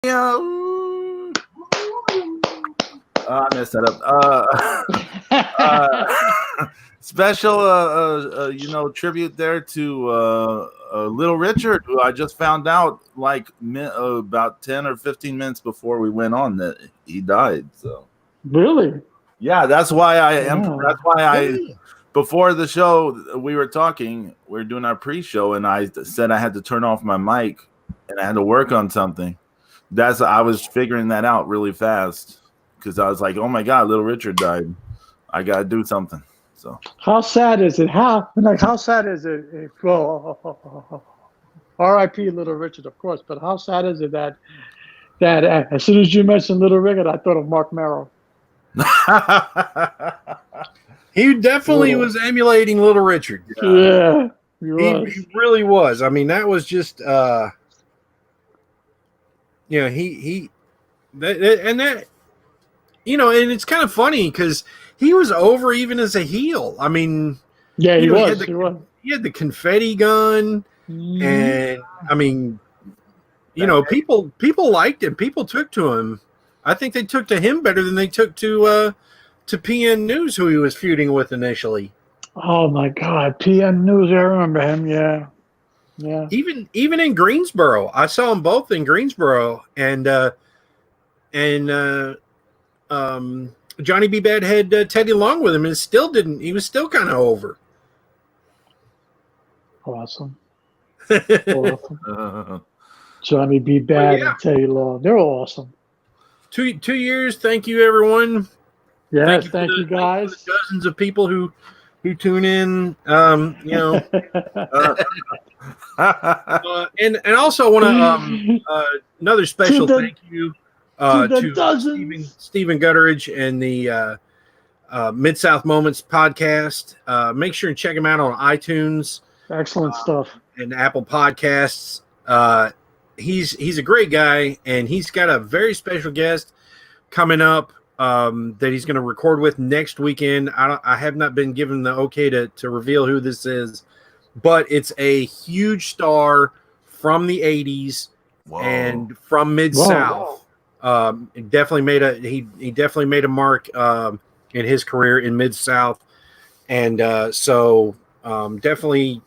Mania. I messed that up. Special, tribute there to Little Richard, who I just found out like about 10 or 15 minutes before we went on that he died. So really, yeah, that's why That's why Yeah. Before the show we were talking. We were doing our pre-show, and I said I had to turn off my mic and I had to work on something. I was figuring that out really fast because I was like, "Oh my God, Little Richard died. I got to do something." So how sad is it? How sad is it? Well, R.I.P. Little Richard, of course. But how sad is it that as soon as you mentioned Little Richard, I thought of Mark Merrill. He definitely was emulating Little Richard. Yeah, he really was. I mean, that was just, and it's kind of funny because he was over even as a heel. I mean, yeah, he was. He had the confetti gun, and I mean, people liked him. People took to him. I think they took to him better than they took to PN News, who he was feuding with initially. Oh my God, PN News! I remember him. Yeah. Even in Greensboro, I saw them both in Greensboro, and Johnny B. Bad had Teddy Long with him, and he was still kind of over. Awesome. Johnny B. Bad and Teddy Long, they're awesome. 2 years. Thank you, everyone. Yeah, thank you guys. For the dozens of people who tune in. And also want to another special thank you to Stephen Gutteridge and the Mid-South Moments podcast. Make sure and check him out on iTunes. Excellent stuff. And Apple Podcasts. He's a great guy, and he's got a very special guest coming up that he's going to record with next weekend. I have not been given the okay to reveal who this is, but it's a huge star from the 80s and from Mid-South. He definitely made a mark in his career in Mid-South, and so definitely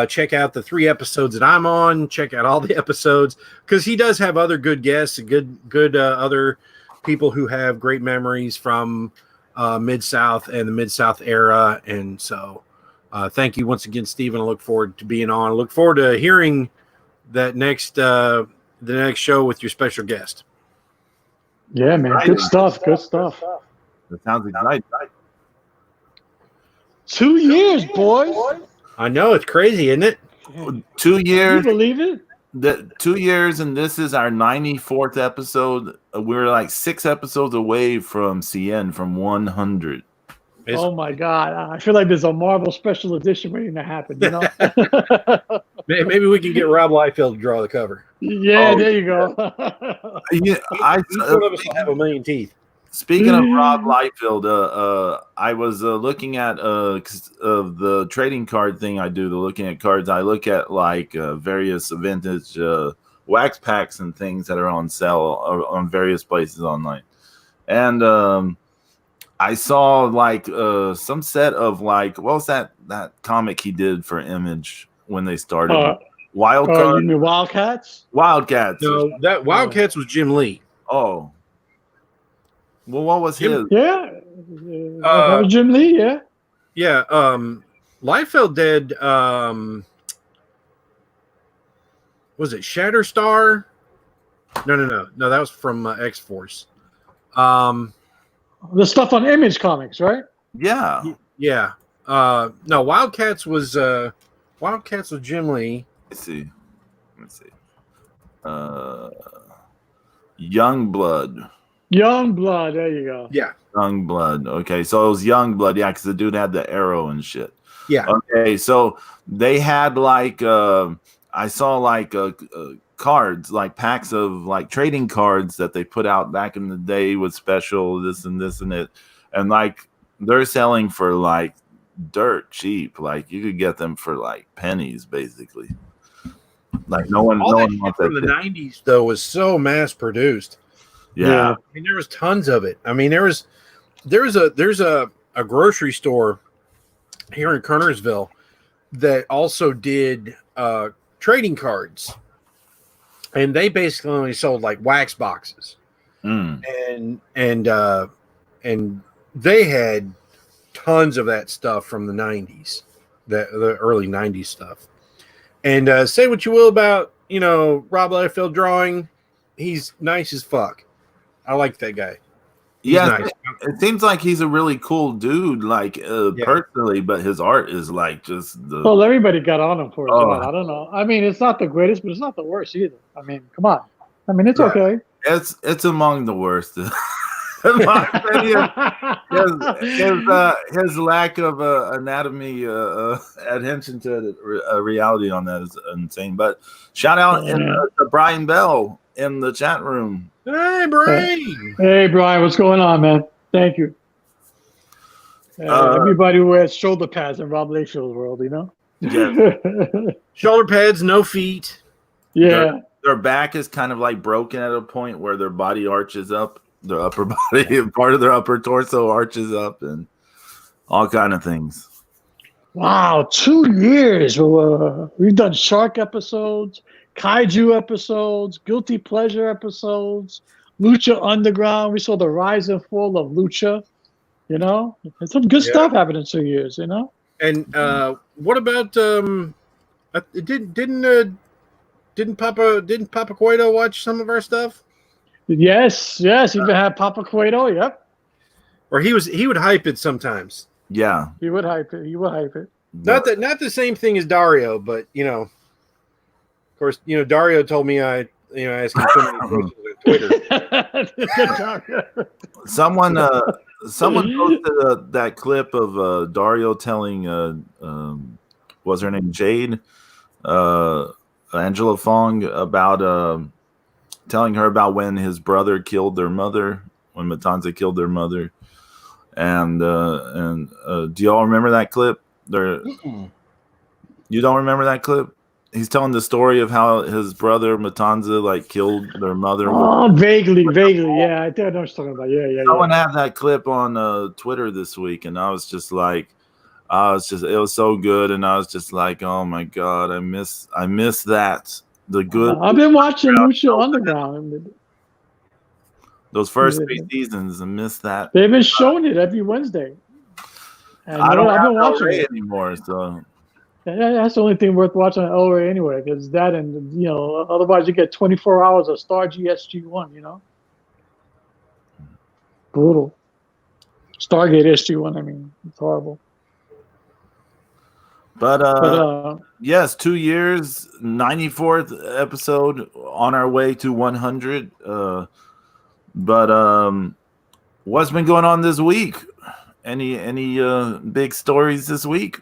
check out the 3 episodes that I'm on. Check out all the episodes because he does have other good guests, good other people who have great memories from Mid-South and the Mid-South era. And so thank you once again, Stephen. I look forward to being on. I look forward to hearing that the next show with your special guest. Yeah, man. Good stuff. That sounds exciting. 2 years, boys. I know, it's crazy, isn't it? 2 years. Can you believe it? 2 years, and this is our 94th episode. We're like 6 episodes away from CN from 100. Oh my God! I feel like there's a Marvel special edition waiting to happen. You know, maybe we can get Rob Liefeld to draw the cover. Yeah, there you go. Each one of us will have a million teeth. Speaking of Rob Liefeld, I was looking at the trading card thing I do. Looking at cards, I look at like various vintage wax packs and things that are on sale on various places online. And I saw like some set of like, what was that comic he did for Image when they started? Wildcard. You mean Wildcats? Wildcats. No, that Wildcats was Jim Lee. Oh. Well, what was his? Yeah. That was Jim Lee, yeah. Yeah. Liefeld did, was it Shatterstar? No. That was from X-Force. The stuff on Image Comics, right? Yeah. Yeah. No, Wildcats was Jim Lee. Let's see. Youngblood. Youngblood, there you go. Yeah. Youngblood. Okay, so it was Youngblood, yeah, because the dude had the arrow and shit. Yeah. Okay, so they had like I saw like cards, like packs of like trading cards that they put out back in the day with special this and it, and like they're selling for like dirt cheap. Like you could get them for like pennies, basically. Like no one wants that from the shit. '90s though was so mass produced. Yeah. I mean, there was tons of it. I mean, there's a grocery store here in Kernersville that also did trading cards, and they basically only sold like wax boxes, and they had tons of that stuff from the '90s, the early '90s stuff. And say what you will about Rob Liefeld drawing, he's nice as fuck. I like that guy. He's nice. It seems like he's a really cool dude, like personally, but his art is like just the. Well, everybody got on him for his art. I don't know. I mean, it's not the greatest, but it's not the worst either. I mean, come on. I mean, it's okay. It's among the worst. In my opinion, his lack of anatomy attention to reality on that is insane. But shout out to Brian Bell in the chat room. Hey, Brian. Hey, Brian. What's going on, man? Thank you. Everybody wears shoulder pads in Rob Layfield's world, Yeah. Shoulder pads, no feet. Yeah. Their back is kind of like broken at a point where their body arches up. Their upper body, part of their upper torso arches up, and all kind of things. Wow, 2 years. We've done shark episodes, kaiju episodes, guilty pleasure episodes, Lucha Underground. We saw the rise and fall of Lucha. And some good stuff happened in 2 years. And what about didn't Papa Cueto watch some of our stuff? Yes. Even had Papa Cueto. Yep. Or he would hype it sometimes. Yeah. He would hype it. Not the same thing as Dario, but of course, Dario told me I asked him so many questions on Twitter. Someone posted that clip of Dario telling what's her name, Jade, Angela Fong, about telling her about when his brother killed their mother, when Matanza killed their mother. And do y'all remember that clip? You don't remember that clip? He's telling the story of how his brother Matanza killed their mother. Oh, vaguely. Yeah, I think I know what you're talking about. Yeah. Someone had that clip on Twitter this week, and I was just like, it was so good, and I was just like, oh my god, I miss that. The good. I've been watching Lucha Underground. Those first 3 seasons, I miss that. They've been showing it every Wednesday. And I don't I've have been watching it it anymore, so. That's the only thing worth watching on El Rey anyway, because that and otherwise you get 24 hours of Star GSG1. Brutal. Stargate SG1. I mean, it's horrible. But yes, 2 years, 94th episode, on our way to 100. But what's been going on this week? Any big stories this week?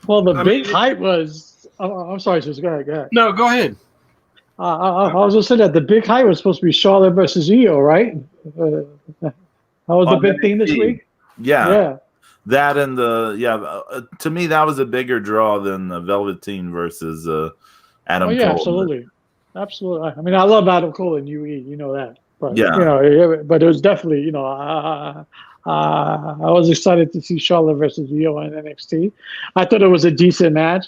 Well, the big hype was. I'm sorry, Sus. Go ahead. No, go ahead. I was just saying that the big hype was supposed to be Charlotte versus Io, right? That was the big thing this week. Yeah. That and to me that was a bigger draw than the Velveteen versus Adam Cole. Absolutely. I mean, I love Adam Cole and UE, you know that. But but it was definitely, I was excited to see Charlotte versus Io in NXT. I thought it was a decent match.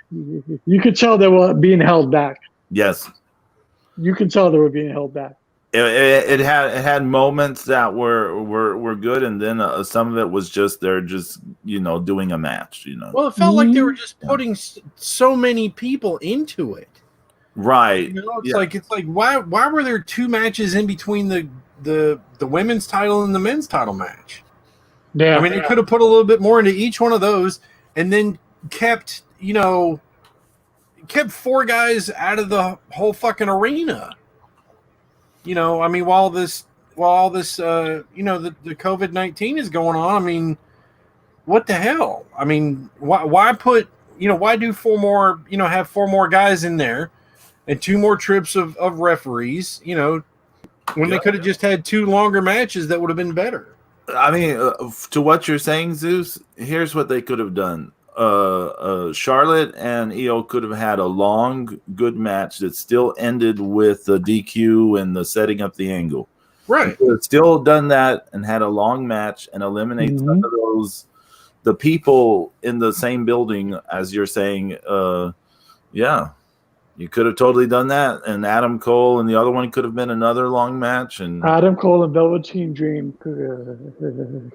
You could tell they were being held back. Yes. You can tell they were being held back. It had moments that were good, and then some of it was just they're just doing a match. Well, it felt like they were just putting so many people into it. Right. It's like why were there 2 matches in between the women's title and the men's title match? Yeah. I mean, they could have put a little bit more into each one of those, and then kept 4 guys out of the whole fucking arena. I mean, while all this, the COVID-19 is going on, I mean, what the hell? I mean, why do 4 more, have 4 more guys in there and 2 more trips of referees, when they could have just had 2 longer matches that would have been better. I mean, to what you're saying, Zeus, here's what they could have done. Charlotte and Io could have had a long, good match that still ended with the DQ and the setting up the angle. Right. Could have still done that and had a long match and eliminate some of those the people in the same building as you're saying. Yeah, you could have totally done that, and Adam Cole and the other one could have been another long match. And Adam Cole and Velveteen Dream could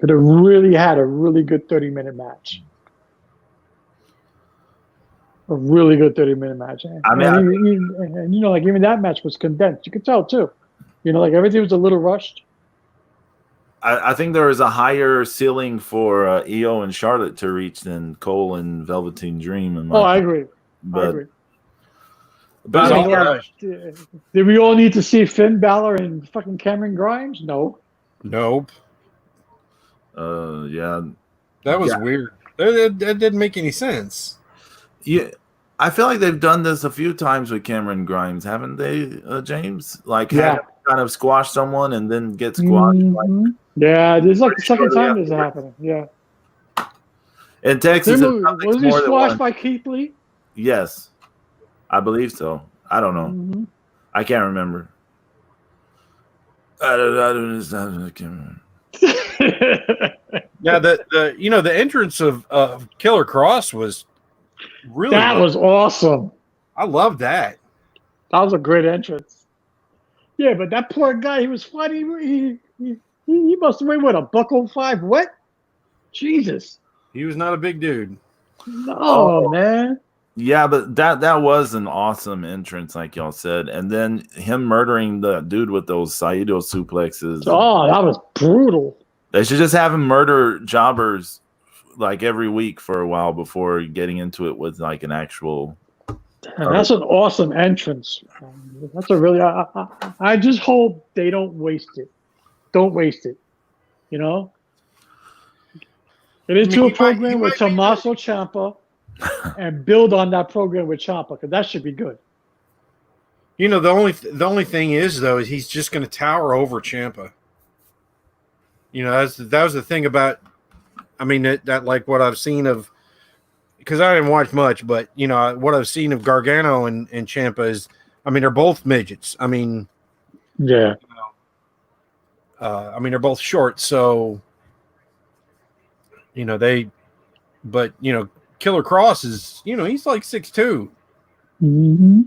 have really had a really good 30-minute match. A really good 30-minute match. I mean, and you know, like even that match was condensed. You could tell too. You know, like everything was a little rushed. I think there is a higher ceiling for Io and Charlotte to reach than Cole and Velveteen Dream. I agree. But, I agree. But did we all need to see Finn Balor and fucking Cameron Grimes? No. Nope. Yeah. That was weird. That didn't make any sense. Yeah. I feel like they've done this a few times with Cameron Grimes, haven't they, James? Like, kind of squash someone and then get squashed. Mm-hmm. Yeah, this is like the second time this is happening. Yeah. In Texas, was he squashed by Keith Lee? Yes, I believe so. I don't know. Mm-hmm. I can't remember. I can't remember. Yeah, the entrance of Killer Cross was really was awesome. I love that. That was a great entrance. Yeah, but that poor guy, he was fighting. He must have weighed what, $105? What? Jesus. He was not a big dude. No, man. Yeah, but that was an awesome entrance, like y'all said, and then him murdering the dude with those Saito suplexes. Oh, that was brutal. They should just have him murder jobbers like every week for a while before getting into it with like an actual. That's an awesome entrance. That's a really. I just hope they don't waste it. Don't waste it. You know. Get into a program with Tommaso Ciampa, and build on that program with Ciampa, because that should be good. You know, the only thing is though, is he's just going to tower over Ciampa. You know, that was the thing about. I mean, that like what I've seen of, because I didn't watch much, but you know what I've seen of Gargano and Ciampa is, I mean, they're both midgets. I mean, yeah. I mean, they're both short, so you know but you know, Killer Cross is, you know, he's like 6'2". Mm-hmm.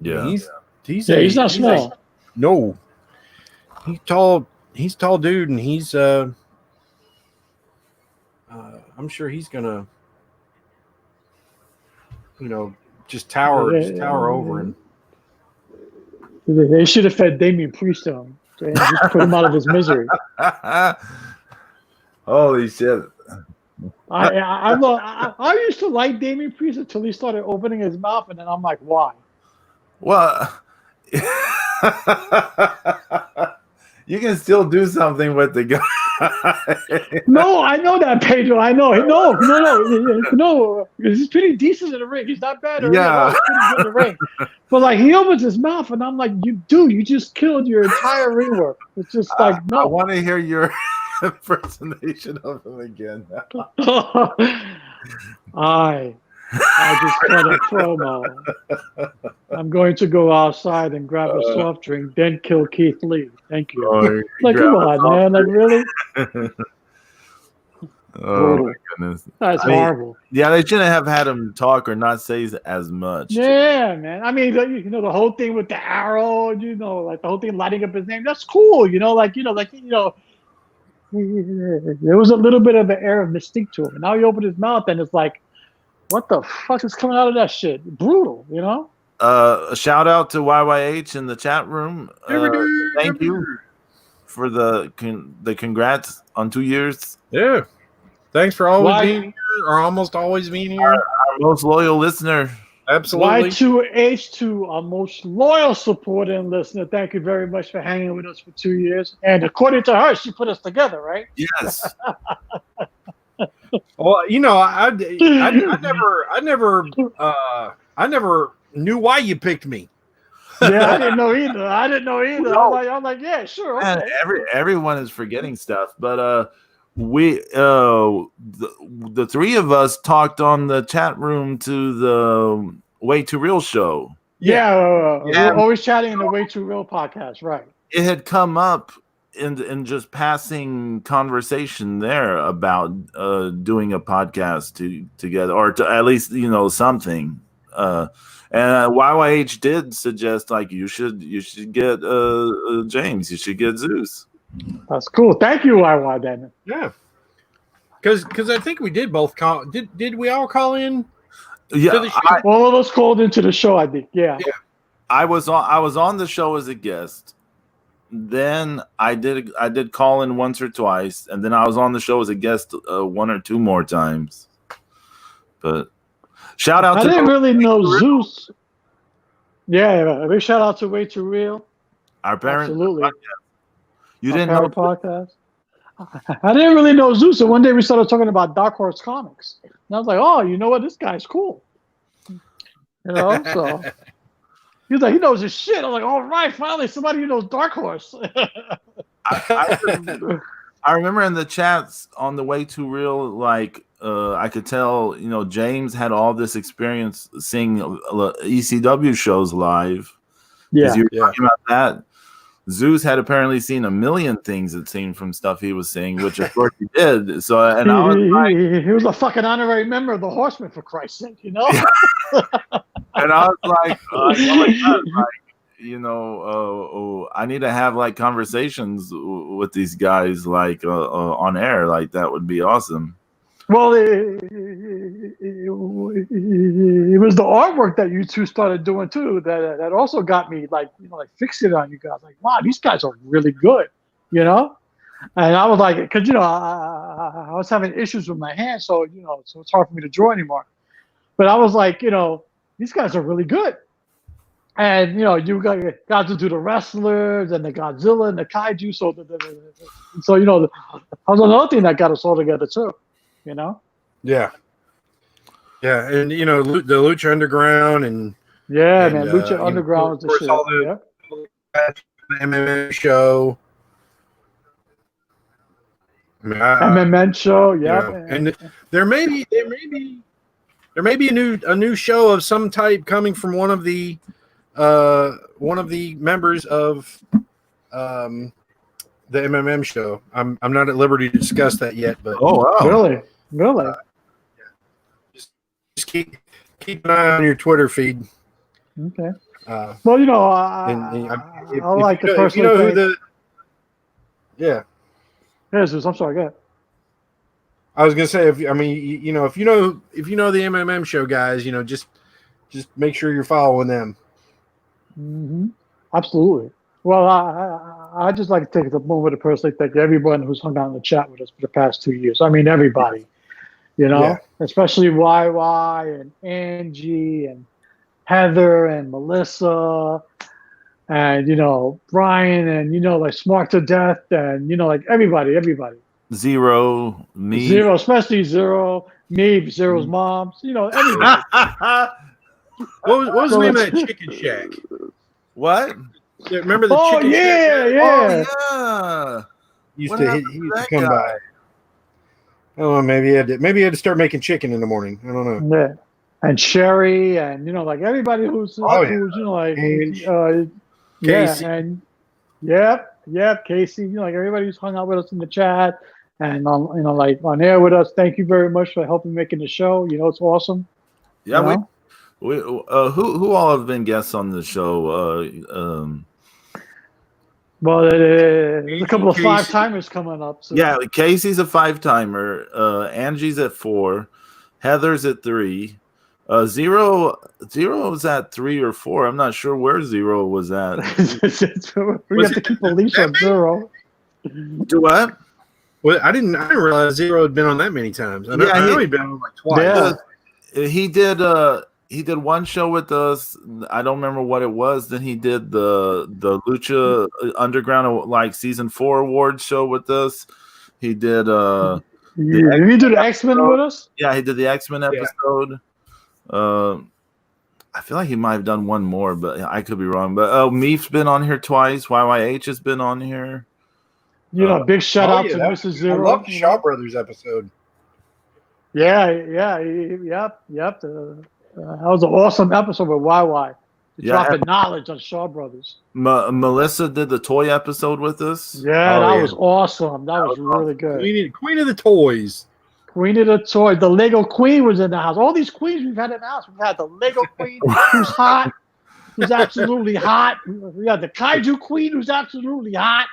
Yeah, he's not small. No, he's tall. He's a tall dude, and he's I'm sure he's gonna, you know, just tower over him. They should have fed Damian Priest to him and just put him out of his misery. Holy shit! I used to like Damian Priest until he started opening his mouth, and then I'm like, why? Well, you can still do something with the guy. No, I know that, Pedro. I know. No. He's pretty decent in the ring. He's not bad. Yeah. He's pretty good in the ring. But like, he opens his mouth, and I'm like, you just killed your entire ring work. It's just like, no. I want to hear your impersonation of him again. I just cut a promo. I'm going to go outside and grab a soft drink, then kill Keith Lee. Thank you. Like, come on, man. Like, really? Oh, my goodness. That's horrible. Yeah, they shouldn't have had him talk or not say as much. Yeah, man. I mean, you know, the whole thing with the arrow, you know, like the whole thing lighting up his name. That's cool, you know, there was a little bit of an air of mystique to him. And now he opened his mouth, and it's like, what the fuck is coming out of that shit? Brutal, you know? A shout out to YYH in the chat room. Thank you for the congrats on 2 years. Yeah. Thanks for always being here, or almost always being here. Our most loyal listener. Absolutely. Y2H2, our most loyal supporter and listener. Thank you very much for hanging with us for 2 years. And according to her, she put us together, right? Yes. Well, you know, I never knew why you picked me. Yeah, I didn't know either. No. I'm like, yeah, sure. Okay. Man, everyone is forgetting stuff, but we the three of us talked on the chat room to the Way Too Real show. We're always chatting in the Way Too Real podcast, right? It had come up in just passing conversation there about doing a podcast together, or at least something. And YYH did suggest like you should get James, you should get Zeus. That's cool. Thank you, YY. Then Yeah, because I think we did both call. Did we all call in? Yeah, all of us called into the show. I think. Yeah. I was on the show as a guest. Then I did call in once or twice, and then I was on the show as a guest one or two more times. But shout out! I didn't really know Zeus. Yeah, big shout out to Way Too Real. Our parent, absolutely. Podcast. You didn't know podcast. I didn't really know Zeus, and one day we started talking about Dark Horse Comics, and I was like, "Oh, you know what? This guy's cool." So. He was like, he knows his shit. I'm like, all right, finally, somebody who knows Dark Horse. I remember in the chats on the Way Too Real, like I could tell, James had all this experience seeing ECW shows live. Yeah, you were talking about that. Zeus had apparently seen a million things, it seemed, from stuff he was seeing, which of course he did. So, and I was like, he was a fucking honorary member of the Horsemen, for Christ's sake, And I was like, oh my God, I need to have like conversations with these guys, like on air, like that would be awesome. Well, it was the artwork that you two started doing too that also got me like fixated on you guys. Like, wow, these guys are really good, And I was like, because I was having issues with my hand, so so it's hard for me to draw anymore. But I was like, these guys are really good. And, you got to do the wrestlers and the Godzilla and the Kaiju. So, that was another thing that got us all together, too, Yeah. Yeah. And, the Lucha Underground and. Yeah, man. Lucha Underground was the shit. All the MMA show. MMN show, yeah. And there may be a new show of some type coming from one of the members of the MMM show. I'm not at liberty to discuss that yet, but really, just keep an eye on your Twitter feed. Okay. Well, I like the person. Who the yeah. Yes, I'm sorry. Go ahead. I was gonna say, if you know the MMM show guys, just make sure you're following them. Mm-hmm. Absolutely. Well, I just like to take a moment to personally thank everyone who's hung out in the chat with us for the past 2 years. I mean, everybody, especially YY and Angie and Heather and Melissa and Brian and like Smart to Death and like everybody. Zero, me. Zero, especially Zero, me, Zero's mom. Everybody. What was the name of that chicken shack? What? Yeah, remember the chicken shack? Yeah. He used to come by. Oh, maybe he had to start making chicken in the morning. I don't know. Yeah. And Sherry and like everybody who's Casey. and Casey, like everybody who's hung out with us in the chat and on air with us. Thank you very much for helping making the show. It's awesome. Yeah, we who all have been guests on the show? Well, there's a couple of 5-timers coming up. So. Yeah, Casey's a 5-timer. Angie's at 4. Heather's at 3. Zero was at 3 or 4. I'm not sure where Zero was at. We have to keep a leash on Zero. Do what? Well, I didn't realize Zero had been on that many times. I know he'd been on like twice. Yeah. He did one show with us. I don't remember what it was. Then he did the Lucha Underground like season 4 award show with us. He did did he do the X-Men with us? Yeah, he did the X-Men episode. I feel like he might have done one more, but I could be wrong. But Meef's been on here twice. YYH has been on here. Big shout out to Mrs. I Zero. love the Shaw Brothers episode. Yep. That was an awesome episode with YY. Dropping knowledge on Shaw Brothers. Melissa did the toy episode with us. Yeah, that was awesome. That was really good. Queen of the toys. Queen of the toys. The Lego Queen was in the house. All these queens we've had in the house. We've had the Lego Queen, who's hot, who's absolutely hot. We got the Kaiju Queen, who's absolutely hot.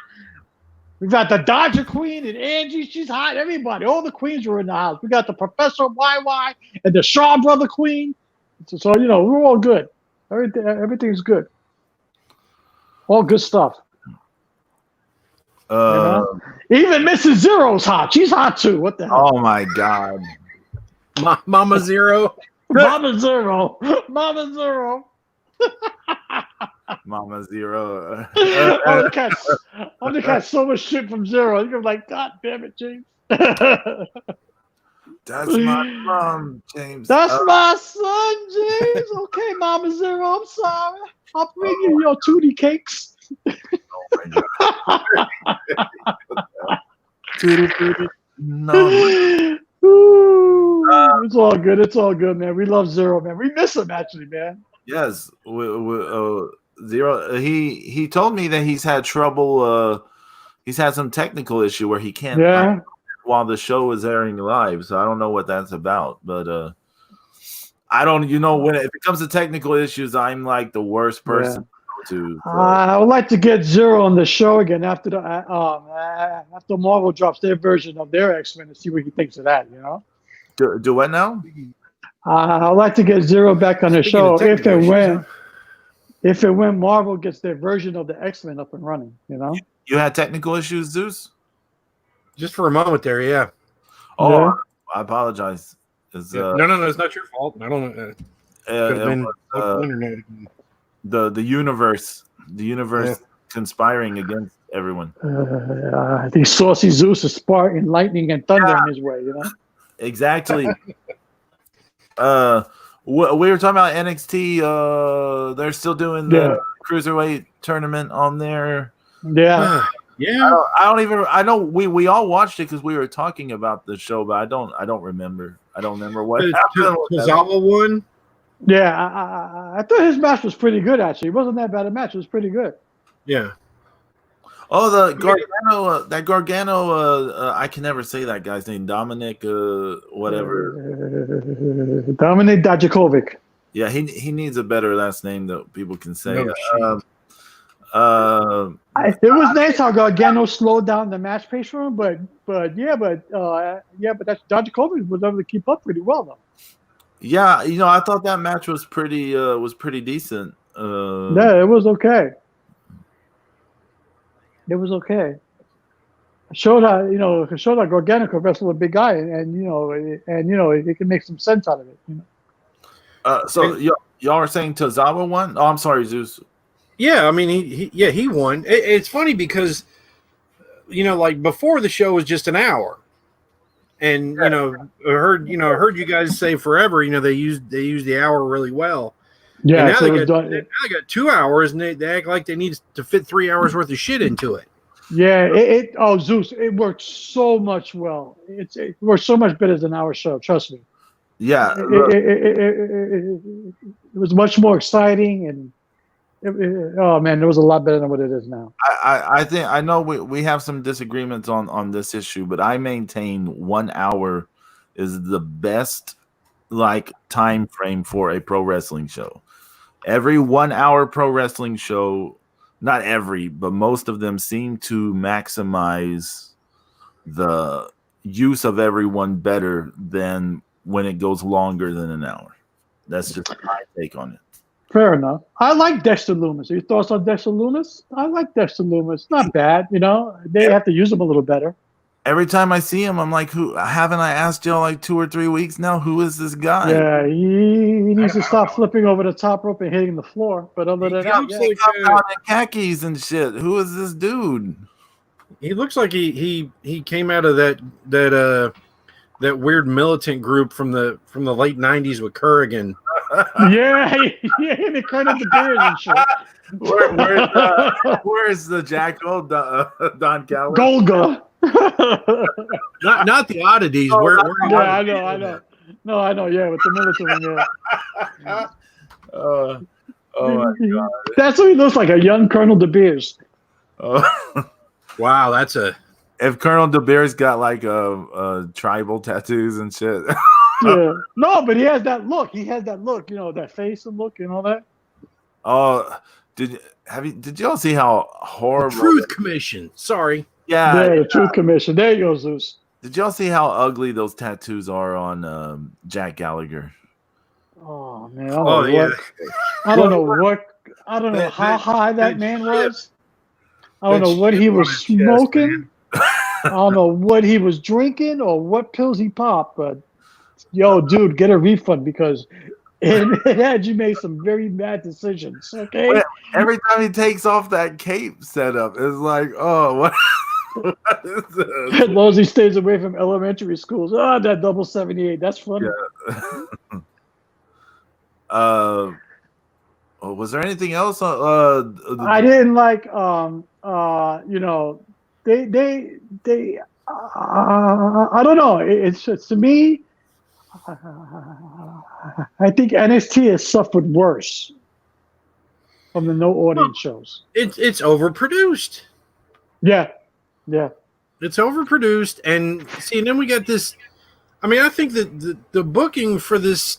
We've got the Dodger Queen and Angie. She's hot. Everybody, all the queens were in the house. We got the Professor YY and the Shaw Brother Queen. So we're all good. Everything's good. All good stuff. Even Mrs. Zero's hot. She's hot too. What the hell? Oh my God. Mama Zero. Mama Zero. Mama Zero. Mama Zero. I'm gonna catch so much shit from Zero. You're like, God damn it, James. That's my mom, James. That's my son, James. Okay, Mama Zero, I'm sorry. I'll bring you your Tootie cakes. Oh my God. Tootie. No. It's all good. It's all good, man. We love Zero, man. We miss him, actually, man. Yes. Zero. He told me that he's had trouble. He's had some technical issue where he can't. Yeah. While the show is airing live, so I don't know what that's about, but I don't. When if it comes to technical issues, I'm like the worst person to. I would like to get Zero on the show again after Marvel drops their version of their X-Men and see what he thinks of that. Do what now? I'd like to get Zero back on the show if and when Marvel gets their version of the X-Men up and running. You had technical issues, Zeus? Just for a moment there, yeah. Oh, yeah. I apologize. No, it's not your fault. I don't know. Could have been internet. The universe conspiring against everyone. I think Saucy Zeus is sparking lightning and thunder in his way. Exactly. We were talking about NXT. They're still doing the cruiserweight tournament on there. Yeah. Yeah, I know we all watched it because we were talking about the show, but I don't remember. I don't remember what happened. Tozawa won. Yeah, I thought his match was pretty good. Actually, it wasn't that bad a match. It was pretty good. Yeah. Oh, the Gargano. That Gargano. I can never say that guy's name. Dominic. Whatever. Dominic Dajakovic. Yeah, he needs a better last name that people can say. It was nice how Gargano slowed down the match pace for him, but that's Dajakovic was able to keep up pretty well though. Yeah, I thought that match was pretty decent. Yeah, it was okay. It was okay. It showed how Gargano could wrestle a big guy, and he can make some sense out of it. So y'all are saying Tozawa won? Oh, I'm sorry, Zeus. Yeah, I mean he won. It's funny because like before the show was just an hour, and I heard you guys say forever. They use the hour really well. Yeah, and now they got 2 hours, and they act like they need to fit 3 hours worth of shit into it. Yeah, Zeus, it worked so much well. It worked so much better than our show. Trust me. Yeah, it was much more exciting and. Oh man, it was a lot better than what it is now. I know we have some disagreements on this issue, but I maintain 1 hour is the best time frame for a pro wrestling show. Every 1 hour pro wrestling show, not every, but most of them seem to maximize the use of everyone better than when it goes longer than an hour. That's just my take on it. Fair enough. I like Dexter Lumis. Your thoughts on Dexter Lumis? I like Dexter Lumis. Not bad, They have to use him a little better. Every time I see him, I'm like, "Who? Haven't I asked y'all 2 or 3 weeks now? Who is this guy?" Yeah, he needs to stop flipping over the top rope and hitting the floor. But other than that, he comes out in khakis and shit. Who is this dude? He looks like he came out of that weird militant group from the late '90s with Kurgan. Yeah, yeah, they cut the beers and shit. Where's the jackal, Don Callis? Golga. Not the oddities. Oh, where Yeah, I know. No, I know. Yeah, with the military. Yeah. Oh my God. That's what he looks like, a young Colonel De Beers. Oh. Wow, that's a. If Colonel De Beers got like tribal tattoos and shit. Yeah. No, but he has that look. He has that look, that face and look and all that. Oh, did y'all see how horrible? Truth Commission. Sorry. Yeah, the Truth Commission. There you go, Zeus. Did y'all see how ugly those tattoos are on Jack Gallagher? Oh man. I don't know how high that man was. I don't know what he was smoking. I don't know what he was drinking or what pills he popped, but yo, dude, get a refund because it had you make some very bad decisions. Okay. But every time he takes off that cape setup, it's like, oh, what is this? As long as he stays away from elementary schools. Oh, that double 78. That's funny. Yeah. Was there anything else? I didn't like. They. I don't know. It's to me. I think NXT has suffered worse from the no audience shows. It's overproduced. Yeah. It's overproduced, and see, and then we got this. I mean, I think that the booking for this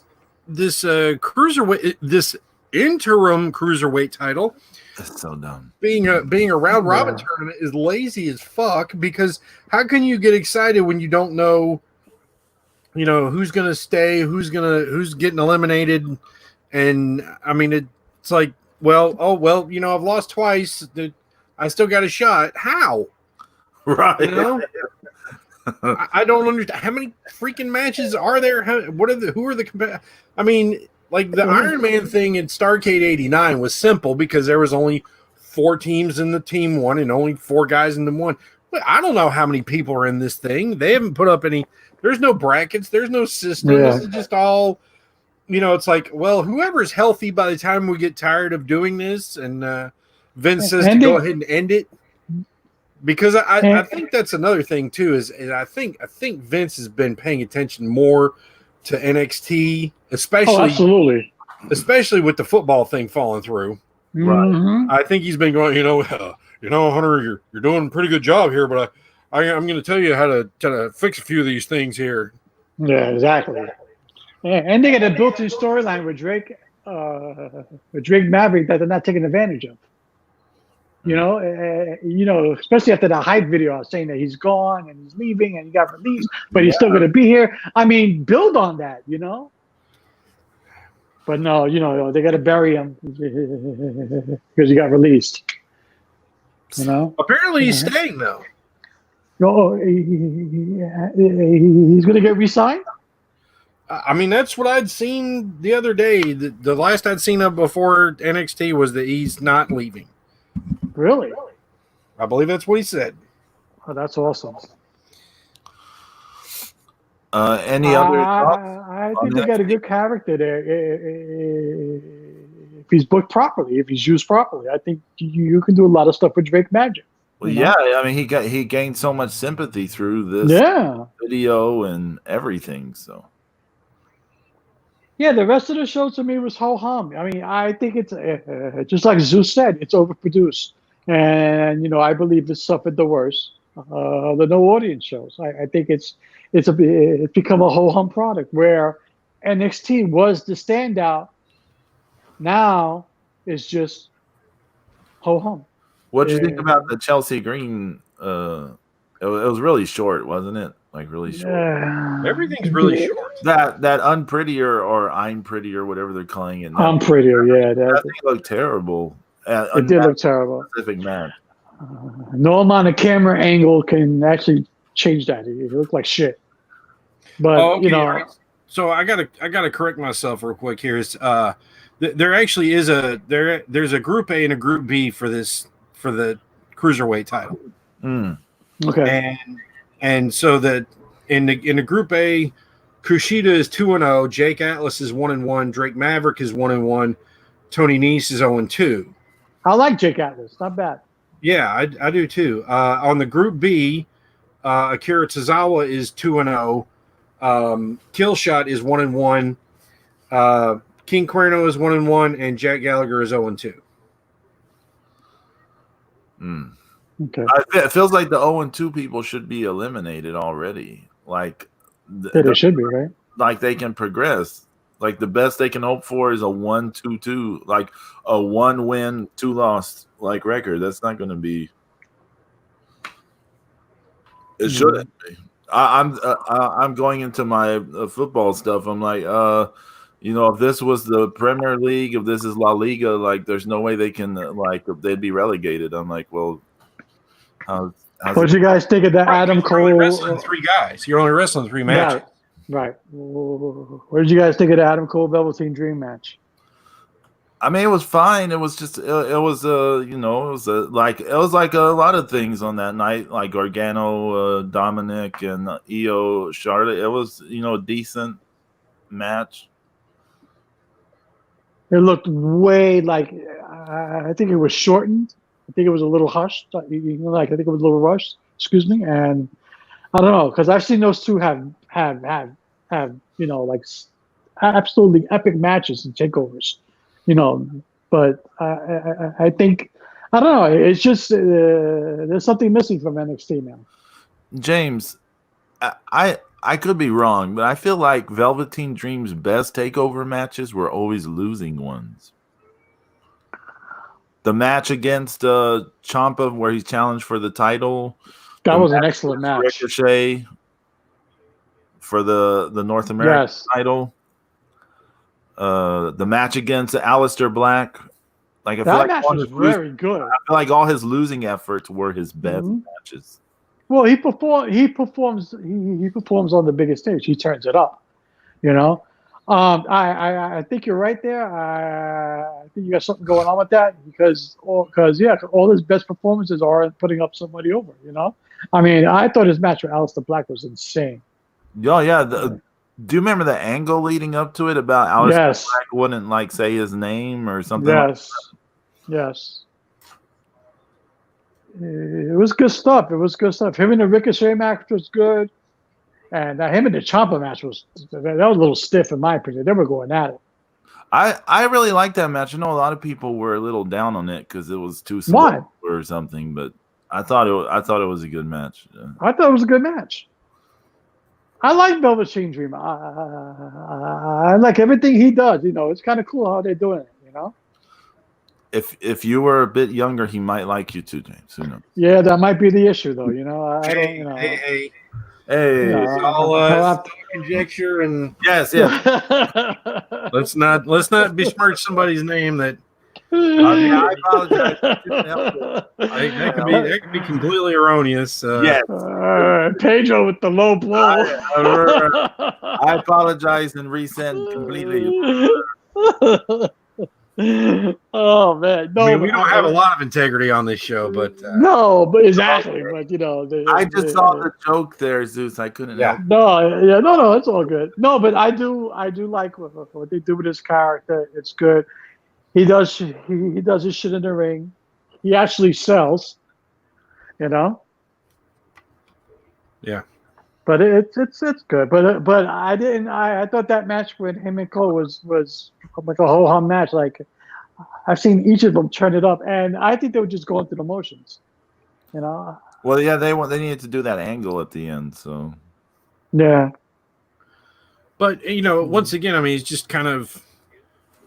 cruiserweight, this interim cruiserweight title, that's so dumb. Being a round robin tournament is lazy as fuck, because how can you get excited when you don't know, who's gonna stay, who's getting eliminated, and I mean it's like, I've lost twice, I still got a shot. How? Right. I don't understand. How many freaking matches are there? Who are the I mean, like the Iron Man thing in Starrcade '89 was simple because there was only 4 teams in the team one and only 4 guys in the one. But I don't know how many people are in this thing. They haven't put up any. There's no brackets. There's no system. Yeah. This is just all. It's like, well, whoever's healthy by the time we get tired of doing this, and Vince says to go ahead and end it. Because I think that's another thing too, is I think Vince has been paying attention more to NXT, especially with the football thing falling through. Right. Mm-hmm. I think he's been going, Hunter, you're doing a pretty good job here, but I'm going to tell you how to fix a few of these things here. Yeah, exactly. And they got a built-in storyline with Drake Maverick that they're not taking advantage of. Especially after the hype video, I was saying that he's gone and he's leaving and he got released, but he's still going to be here. I mean, build on that, But no, they got to bury him because he got released. Apparently, he's staying though. No, he's going to get re-signed. I mean, that's what I'd seen the other day. The last I'd seen of before NXT was that he's not leaving. Really? I believe that's what he said. Oh, that's awesome. Any other thoughts? I think they got a good character there. If he's booked properly, if he's used properly, I think you can do a lot of stuff with Drake Magic. Well, yeah, I mean, he gained so much sympathy through this video and everything. So, yeah, the rest of the show to me was ho hum. I mean, I think it's just like Zeus said, it's overproduced, and I believe this suffered the worst. The no audience shows. I think it's become a ho hum product where NXT was the standout. Now it's just ho hum. What do you think about the Chelsea Green? It was really short, wasn't it? Like really short. Everything's really short. That unprettier or I'm prettier, whatever they're calling it. I'm prettier, yeah. That thing looked terrible. It did look terrible. Specific match. No amount of camera angle can actually change that. It looked like shit. But right. So I gotta correct myself real quick here. There actually is there's a group A and a group B for the cruiserweight title. Mm. Okay. And so that in the group A, Kushida is 2-0. Jake Atlas is 1-1. Drake Maverick is 1-1. Tony Nese is 0-2. I like Jake Atlas. Not bad. Yeah, I do too. On the Group B, Akira Tozawa is 2-0. Killshot is 1-1. King Cuerno is 1-1, and Jack Gallagher is 0-2. Okay. It feels like the 0-2 people should be eliminated already. Like They should be, right? Like they can progress. Like the best they can hope for is a 1-2-2, like a 1-win, 2-loss like record. That's not going to be. It shouldn't be. I'm going into my football stuff. I'm like, if this was the Premier League, if this is La Liga, like there's no way they can they'd be relegated. I'm like, well, what you guys think of that Adam Cole? You're only wrestling 3 guys. You're only wrestling 3 matches. Right. What did you guys think of the Adam Cole Velveteen Dream match? I mean, it was fine. It was just, it was like a lot of things on that night, like Gargano, Dominic, and Io, Charlotte. It was, a decent match. It looked way like, I think it was shortened. I think it was a little hushed. I think it was a little rushed. Excuse me. And I don't know, because I've seen those two have absolutely epic matches and takeovers. But I think, I don't know. It's just there's something missing from NXT now. James, I could be wrong, but I feel like Velveteen Dream's best takeover matches were always losing ones. The match against Ciampa, where he's challenged for the title, that was an excellent match. Ricochet for the North American title. The match against Aleister Black, like that match was very good. I feel like all his losing efforts were his best matches. Well, he performs on the biggest stage. He turns it up, I think you're right there. I think you got something going on with that because all his best performances are putting up somebody over. I mean, I thought his match with Aleister Black was insane. Oh yeah. Do you remember the angle leading up to it about Aleister Black wouldn't say his name or something? Yes. It was good stuff. Him and the Ricochet match was good, and him and the Ciampa match was a little stiff in my opinion. They were going at it. I really liked that match. I know a lot of people were a little down on it because it was too slow or something, but I thought it was a good match. Yeah. I thought it was a good match. I like Velveteen Dream. I like everything he does. It's kind of cool how they're doing it. If you were a bit younger, he might like you too, James. Who knows? Yeah, that might be the issue, though. Hey. It's all conjecture and yes. let's not besmirch somebody's name that. I apologize. That could be completely erroneous. Yes. Pedro with the low blow. I apologize and resend completely. Oh man, no! I mean, we don't have a lot of integrity on this show, but no, but exactly. But I just saw the joke there, Zeus. I couldn't. Yeah. No, it's all good. No, but I do like what they do with his character. It's good. He does his shit in the ring. He actually sells. Yeah. But it's good. But I didn't. I thought that match with him and Cole was like a whole hum match. Like I've seen each of them turn it up, and I think they were just going through the motions. Well, yeah, they needed to do that angle at the end, so. Yeah. But once again, I mean, it's just kind of,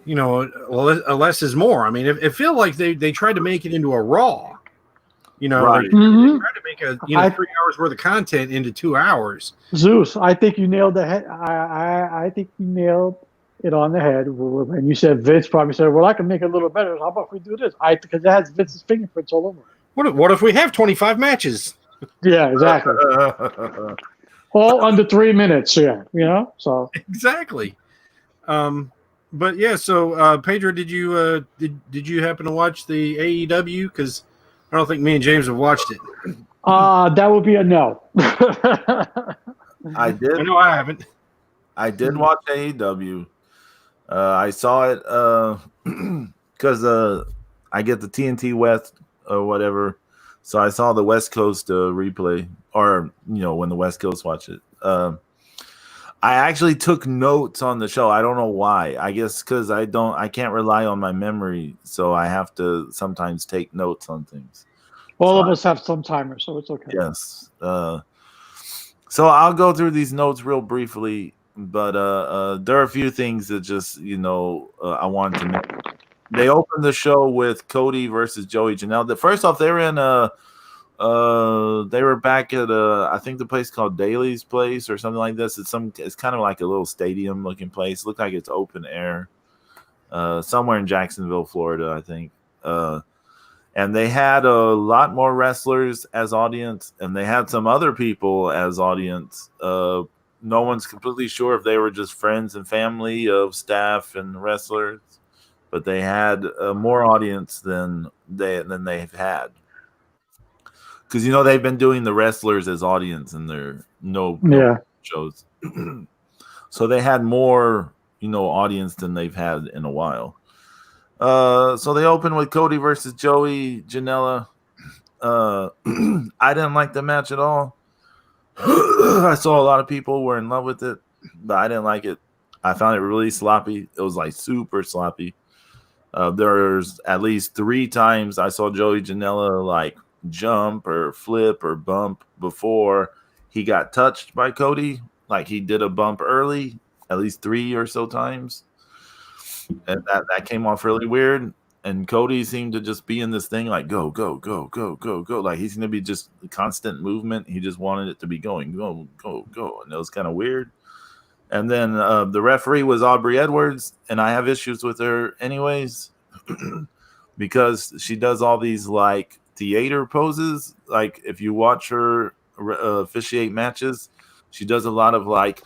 less is more. I mean, it felt like they tried to make it into a Raw. Right. They tried to make 3 hours worth of content into 2 hours. Zeus, I think you nailed the head. I think you nailed it on the head when you said Vince probably said, "Well, I can make it a little better. How about if we do this?" Because it has Vince's fingerprints all over it. What if we have 25 matches? Yeah, exactly. All under 3 minutes. Yeah, so exactly. But yeah, so Pedro, did you happen to watch the AEW? Because I don't think me and James have watched it. That would be a no. I did. I know I haven't. I did watch AEW. I saw it because I get the TNT West or whatever, so I saw the West Coast replay, or when the West Coast watch it. I actually took notes on the show. I don't know why. I guess because I can't rely on my memory, so I have to sometimes take notes on things. All of us have some timers, so it's okay. Yes. So I'll go through these notes real briefly, but there are a few things that just I wanted to know. They opened the show with Cody versus Joey Janela. First off, they were in they were back at I think the place called Daly's Place or something like this. It's kind of like a little stadium looking place. Looked like it's open air, somewhere in Jacksonville, Florida, I think. And they had a lot more wrestlers as audience, and they had some other people as audience. No one's completely sure if they were just friends and family of staff and wrestlers, but they had more audience than they've had. Because they've been doing the wrestlers as audience in their no shows, so they had more audience than they've had in a while. So they opened with Cody versus Joey Janela. I didn't like the match at all. I saw a lot of people were in love with it, but I didn't like it. I found it really sloppy. It was like super sloppy. There's at least 3 times I saw Joey Janela like jump or flip or bump before he got touched by Cody. Like he did a bump early, at least 3 or so times. And that came off really weird. And Cody seemed to just be in this thing like go, go, go, go, go, go. Like he's going to be just constant movement. He just wanted it to be going, go, go, go. And it was kind of weird. And then the referee was Aubrey Edwards. And I have issues with her anyways because she does all these like theater poses. Like if you watch her officiate matches, she does a lot of like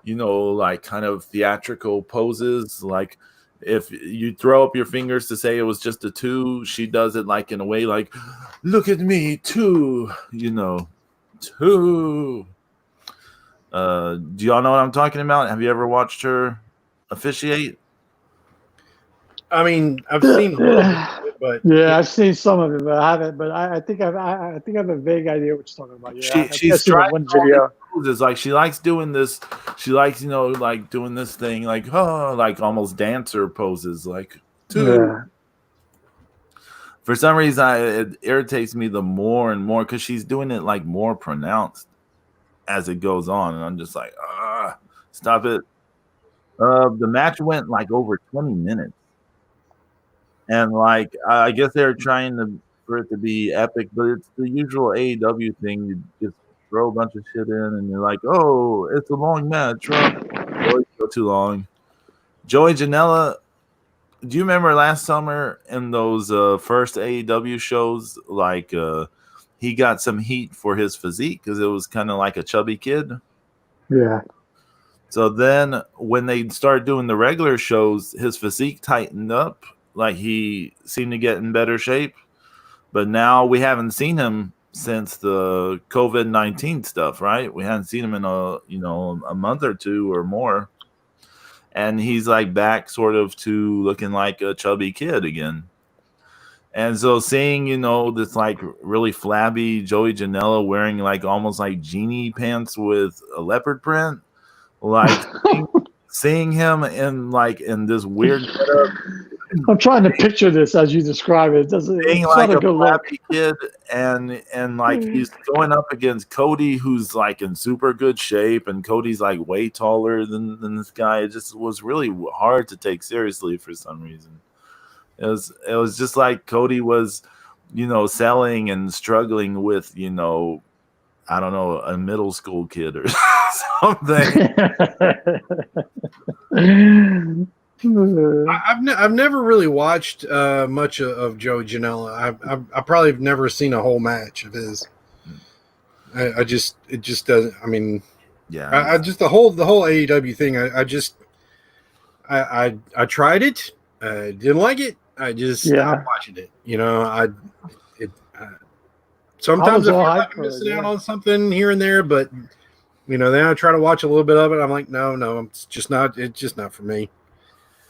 kind of theatrical poses. Like if you throw up your fingers to say it was just a 2, she does it like in a way like, look at me, 2, 2. Do y'all know what I'm talking about? Have you ever watched her officiate? I mean, I've seen a little bit of it, but yeah, I've seen some of it, but I haven't. But I think I think I have a vague idea what you're talking about. Yeah, she's trying one video. It's like she likes doing this. She likes like doing this thing like like almost dancer poses like 2. Yeah. For some reason, it irritates me the more and more because she's doing it like more pronounced as it goes on, and I'm just like, stop it. The match went like over 20 minutes. And like I guess they're trying for it to be epic, but it's the usual AEW thing. You just throw a bunch of shit in, and you're like, "Oh, it's a long match." Always go too long. Joey Janela, do you remember last summer in those first AEW shows? Like he got some heat for his physique because it was kind of like a chubby kid. Yeah. So then when they started doing the regular shows, his physique tightened up. Like he seemed to get in better shape, but now we haven't seen him since the COVID-19 stuff, right? We haven't seen him in a month or 2 or more, and he's like back sort of to looking like a chubby kid again. And so seeing this like really flabby Joey Janela wearing like almost like genie pants with a leopard print, like seeing him in this weird setup. I'm trying to picture this as you describe it. It's like a flappy kid, and like he's going up against Cody, who's like in super good shape, and Cody's like way taller than this guy. It just was really hard to take seriously for some reason. It was just like Cody was, selling and struggling with, I don't know, a middle school kid or something. I've never really watched much of Joey Janela. I probably have never seen a whole match of his. It just doesn't. I mean, yeah. I just the whole AEW thing. I tried it. Didn't like it. I just stopped watching it. Sometimes I feel like I'm missing out on something here and there, but Then I try to watch a little bit of it. I'm like, no, it's just not for me.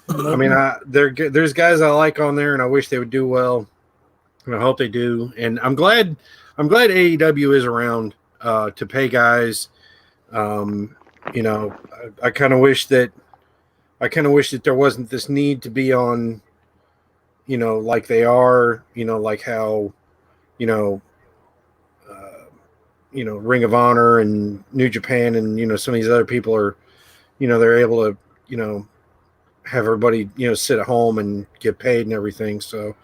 I mean, there's guys I like on there, and I wish they would do well, and I hope they do. And I'm glad AEW is around to pay guys. I kind of wish that there wasn't this need to be on, like they are, like how, Ring of Honor and New Japan and some of these other people are, they're able to, have everybody, sit at home and get paid and everything. So,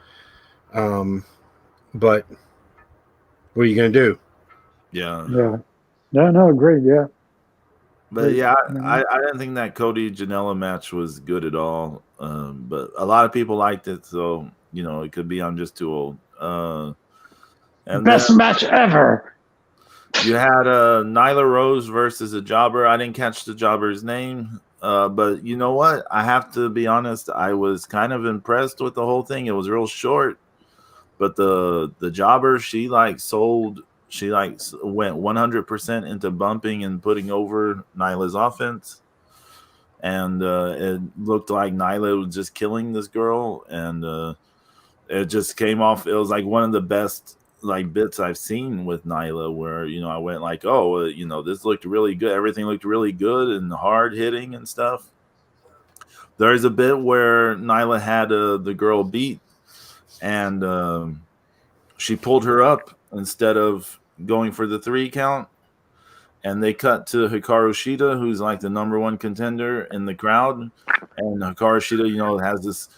but what are you going to do? Yeah. No, great. Yeah. But yeah, I didn't think that Cody Janela match was good at all. But a lot of people liked it, so it could be I'm just too old. And best match ever. You had Nyla Rose versus a jobber. I didn't catch the jobber's name, but you know what? I have to be honest. I was kind of impressed with the whole thing. It was real short, but the jobber, she went 100% into bumping and putting over Nyla's offense. And it looked like Nyla was just killing this girl. And it just came off. It was like one of the best bits I've seen with Nyla where, I went like, oh, this looked really good. Everything looked really good and hard hitting and stuff. There's a bit where Nyla had the girl beat and she pulled her up instead of going for the 3 count, and they cut to Hikaru Shida, who's like the number 1 contender in the crowd, and Hikaru Shida, has this,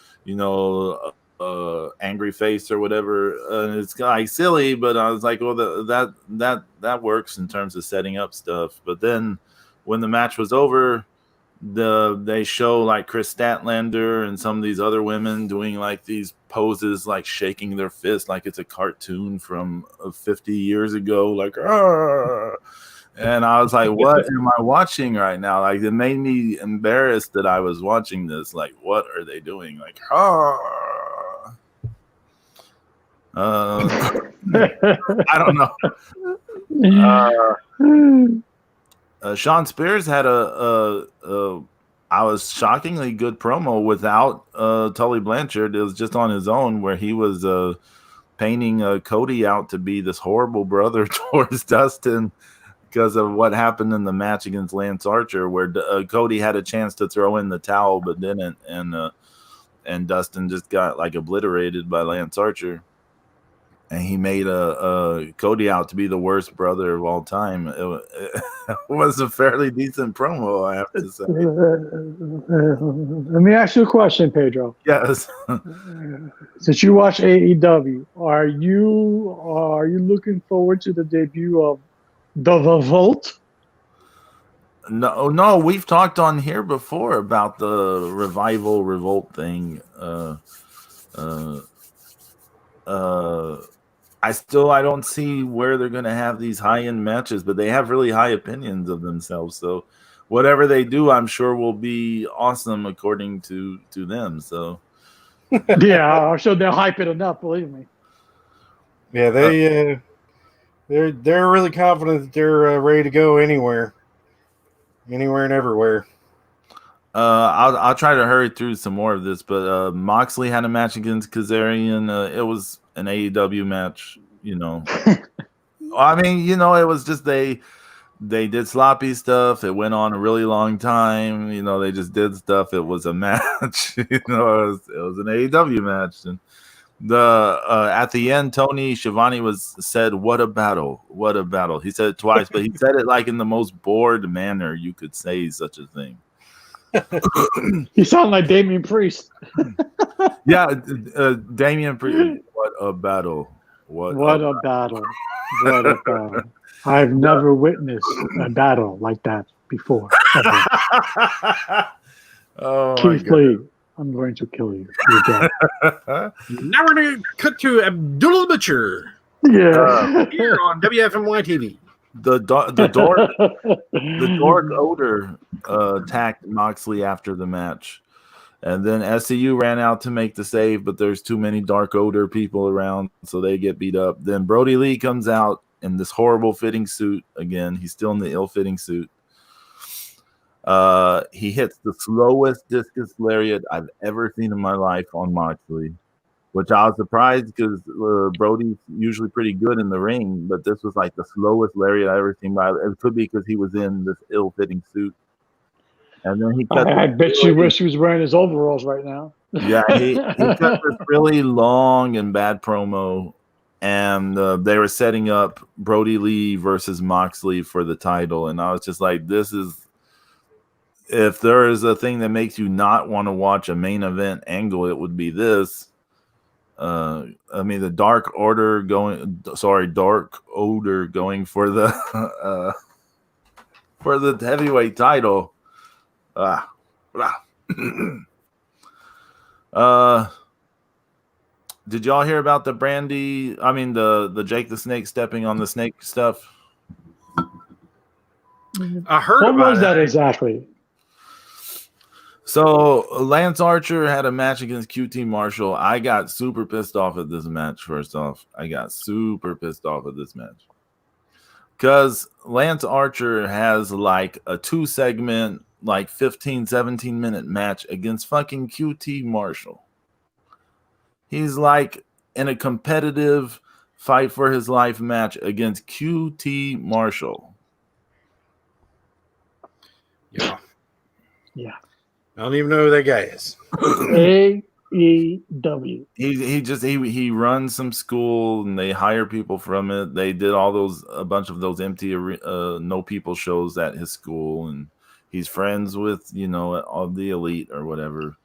angry face or whatever, and it's like silly, but I was like, well, that works in terms of setting up stuff. But then when the match was over, they show like Chris Statlander and some of these other women doing like these poses, like shaking their fist like it's a cartoon from 50 years ago, like Arr! And I was like, what am I watching right now? Like, it made me embarrassed that I was watching this. Like, what are they doing? Like, I don't know. Sean Spears had a shockingly good promo without Tully Blanchard. It was just on his own, where he was painting Cody out to be this horrible brother towards Dustin because of what happened in the match against Lance Archer, where Cody had a chance to throw in the towel but didn't, and Dustin just got like obliterated by Lance Archer. And he made Cody out to be the worst brother of all time. It was a fairly decent promo, I have to say. Let me ask you a question, Pedro. Yes. Since you watch AEW, are you looking forward to the debut of the Revolt? No, we've talked on here before about the Revolt thing. I don't see where they're going to have these high-end matches, but they have really high opinions of themselves. So whatever they do, I'm sure will be awesome according to them. So yeah, I'm sure they'll hype it enough. Believe me. Yeah, they're really confident that they're ready to go anywhere and everywhere. I'll try to hurry through some more of this, but Moxley had a match against Kazarian. It was an AEW match, I mean, it was just they did sloppy stuff. It went on a really long time. They just did stuff. It was a match. It was an AEW match. And at the end, Tony Schiavone said, "What a battle! What a battle!" He said it twice, but he said it like in the most bored manner you could say such a thing. He sounded like Damian Priest. Yeah, Damian Priest. What a battle! What a battle! What a battle! I've never witnessed a battle like that before. Oh, Keith Lee, I'm going to kill you. You're dead. Now we're going to cut to Abdullah Butcher. Yeah. Here on WFMY TV. The Dark Odor attacked Moxley after the match. And then SCU ran out to make the save, but there's too many Dark Odor people around, so they get beat up. Then Brody Lee comes out in this horrible fitting suit. Again, he's still in the ill-fitting suit. He hits the slowest discus lariat I've ever seen in my life on Moxley, which I was surprised because Brody's usually pretty good in the ring, but this was like the slowest lariat I ever seen. It could be because he was in this ill-fitting suit. And then he cut. I bet you wish he was wearing his overalls right now. Yeah, he cut this really long and bad promo, and they were setting up Brody Lee versus Moxley for the title, and I was just like, this is, if there is a thing that makes you not want to watch a main event angle, it would be this. I mean, the Dark Order going for the for the heavyweight title. Did y'all hear about the Brandy? I mean, the Jake the Snake stepping on the snake stuff. I heard what about was that exactly? So Lance Archer had a match against QT Marshall. I got super pissed off at this match. First off, I got super pissed off at this match because Lance Archer has like a 2-segment, like 15, 17-minute match against fucking QT Marshall. He's like in a competitive fight for his life match against QT Marshall. Yeah. Yeah. I don't even know who that guy is. AEW. He runs some school and they hire people from it. They did a bunch of those empty no people shows at his school, and he's friends with all the elite or whatever.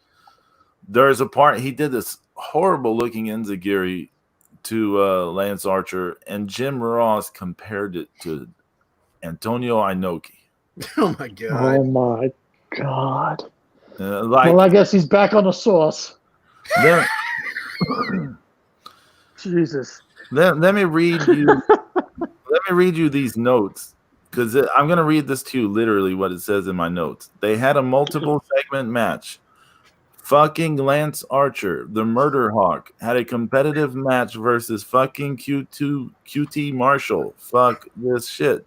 There's a part he did this horrible looking enziguri to Lance Archer, and Jim Ross compared it to Antonio Inoki. Oh my god! Oh my god! Well, I guess he's back on the sauce. Jesus. Let me read you. Let me read you these notes, because I'm going to read this to you literally what it says in my notes. They had a multiple segment match. Fucking Lance Archer, the Murder Hawk, had a competitive match versus fucking QT Marshall. Fuck this shit.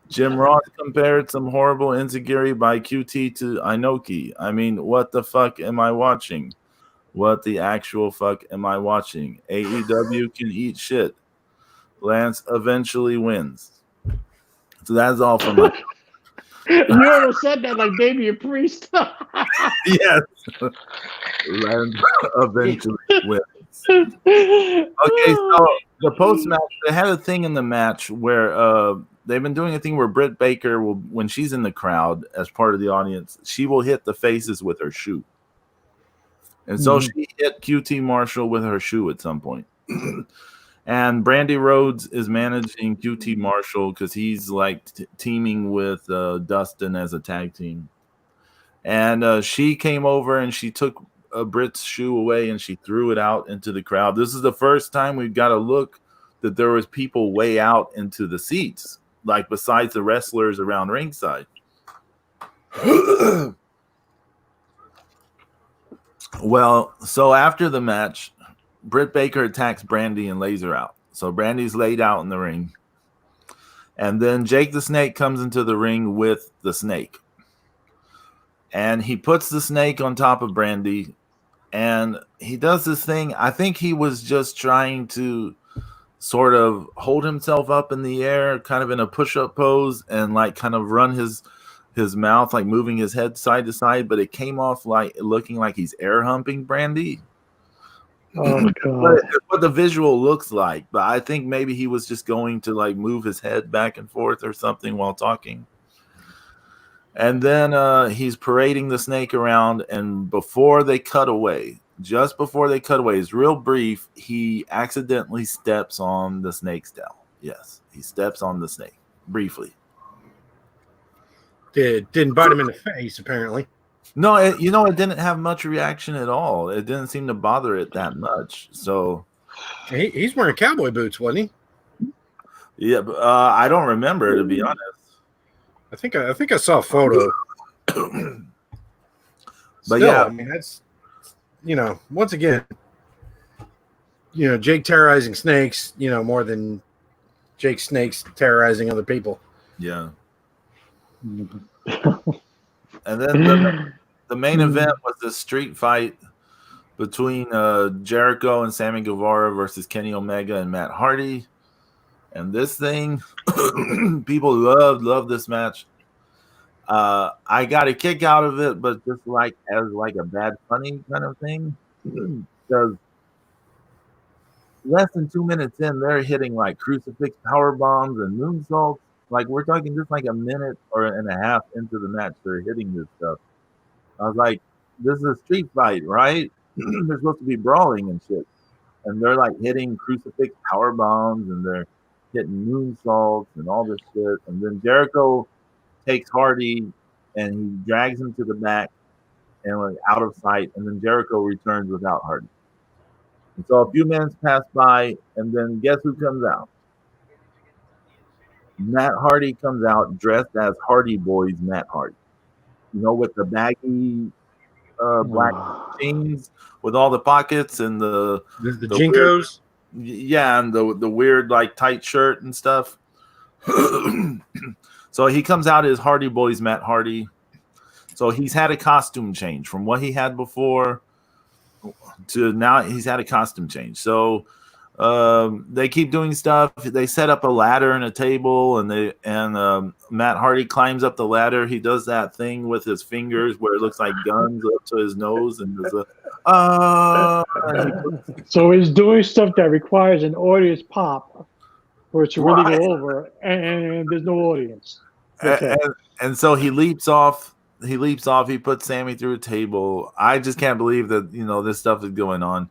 Jim Ross compared some horrible enziguri by QT to Inoki. I mean, what the fuck am I watching? What the actual fuck am I watching? AEW can eat shit. Lance eventually wins. So that's all from my... You almost said that like Damian Priest. Yes. Lance eventually wins. Okay, so the post-match, they had a thing in the match where they've been doing a thing where Britt Baker will, when she's in the crowd as part of the audience, she will hit the faces with her shoe. And so she hit QT Marshall with her shoe at some point. And Brandy Rhodes is managing QT Marshall because he's like teaming with Dustin as a tag team. And she came over and she took Britt's shoe away and she threw it out into the crowd. This is the first time we've got a look that there was people way out into the seats, like besides the wrestlers around ringside. Well, so after the match, Britt Baker attacks Brandy and lays her out. So Brandy's laid out in the ring. And then Jake the Snake comes into the ring with the snake. And he puts the snake on top of Brandy. And he does this thing. I think he was just trying to sort of hold himself up in the air, kind of in a push-up pose, and like kind of run his mouth, like moving his head side to side. But it came off like looking like he's air humping Brandy. Oh god! What the visual looks like, but I think maybe he was just going to like move his head back and forth or something while talking. And then he's parading the snake around, and before they cut away, just before they cut away, it's real brief. He accidentally steps on the snake's tail. Yes, he steps on the snake briefly. Didn't bite him in the face, apparently. No, it didn't have much reaction at all. It didn't seem to bother it that much. So he's wearing cowboy boots, wasn't he? Yeah, but, I don't remember, to be honest. I think I saw a photo. But Still, yeah, I mean that's once again, Jake terrorizing snakes, more than Jake Snake's terrorizing other people. Yeah. And then the main event was the street fight between Jericho and Sammy Guevara versus Kenny Omega and Matt Hardy. And this thing, people love this match. I got a kick out of it, but just like as like a bad funny kind of thing. Because less than 2 minutes in, they're hitting like crucifix power bombs and moonsaults. Like we're talking just like a minute and a half into the match, they're hitting this stuff. I was like, this is a street fight, right? They're supposed to be brawling and shit. And they're like hitting crucifix power bombs and they're hitting moonsaults and all this shit. And then Jericho takes Hardy and he drags him to the back and like out of sight. And then Jericho returns without Hardy. And so a few minutes pass by, and then guess who comes out? Matt Hardy comes out dressed as Hardy Boys Matt Hardy. You know, with the baggy black jeans with all the pockets and the Jinkos. Yeah, and the weird like tight shirt and stuff. So he comes out as Hardy Boys Matt Hardy. So he's had a costume change from what he had before to now. He's had a costume change. So they keep doing stuff. They set up a ladder and a table, and Matt Hardy climbs up the ladder. He does that thing with his fingers where it looks like guns up to his nose, and there's so he's doing stuff that requires an audience pop for it to really go over, and there's no audience. Okay. And so he leaps off. He puts Sammy through a table. I just can't believe that this stuff is going on.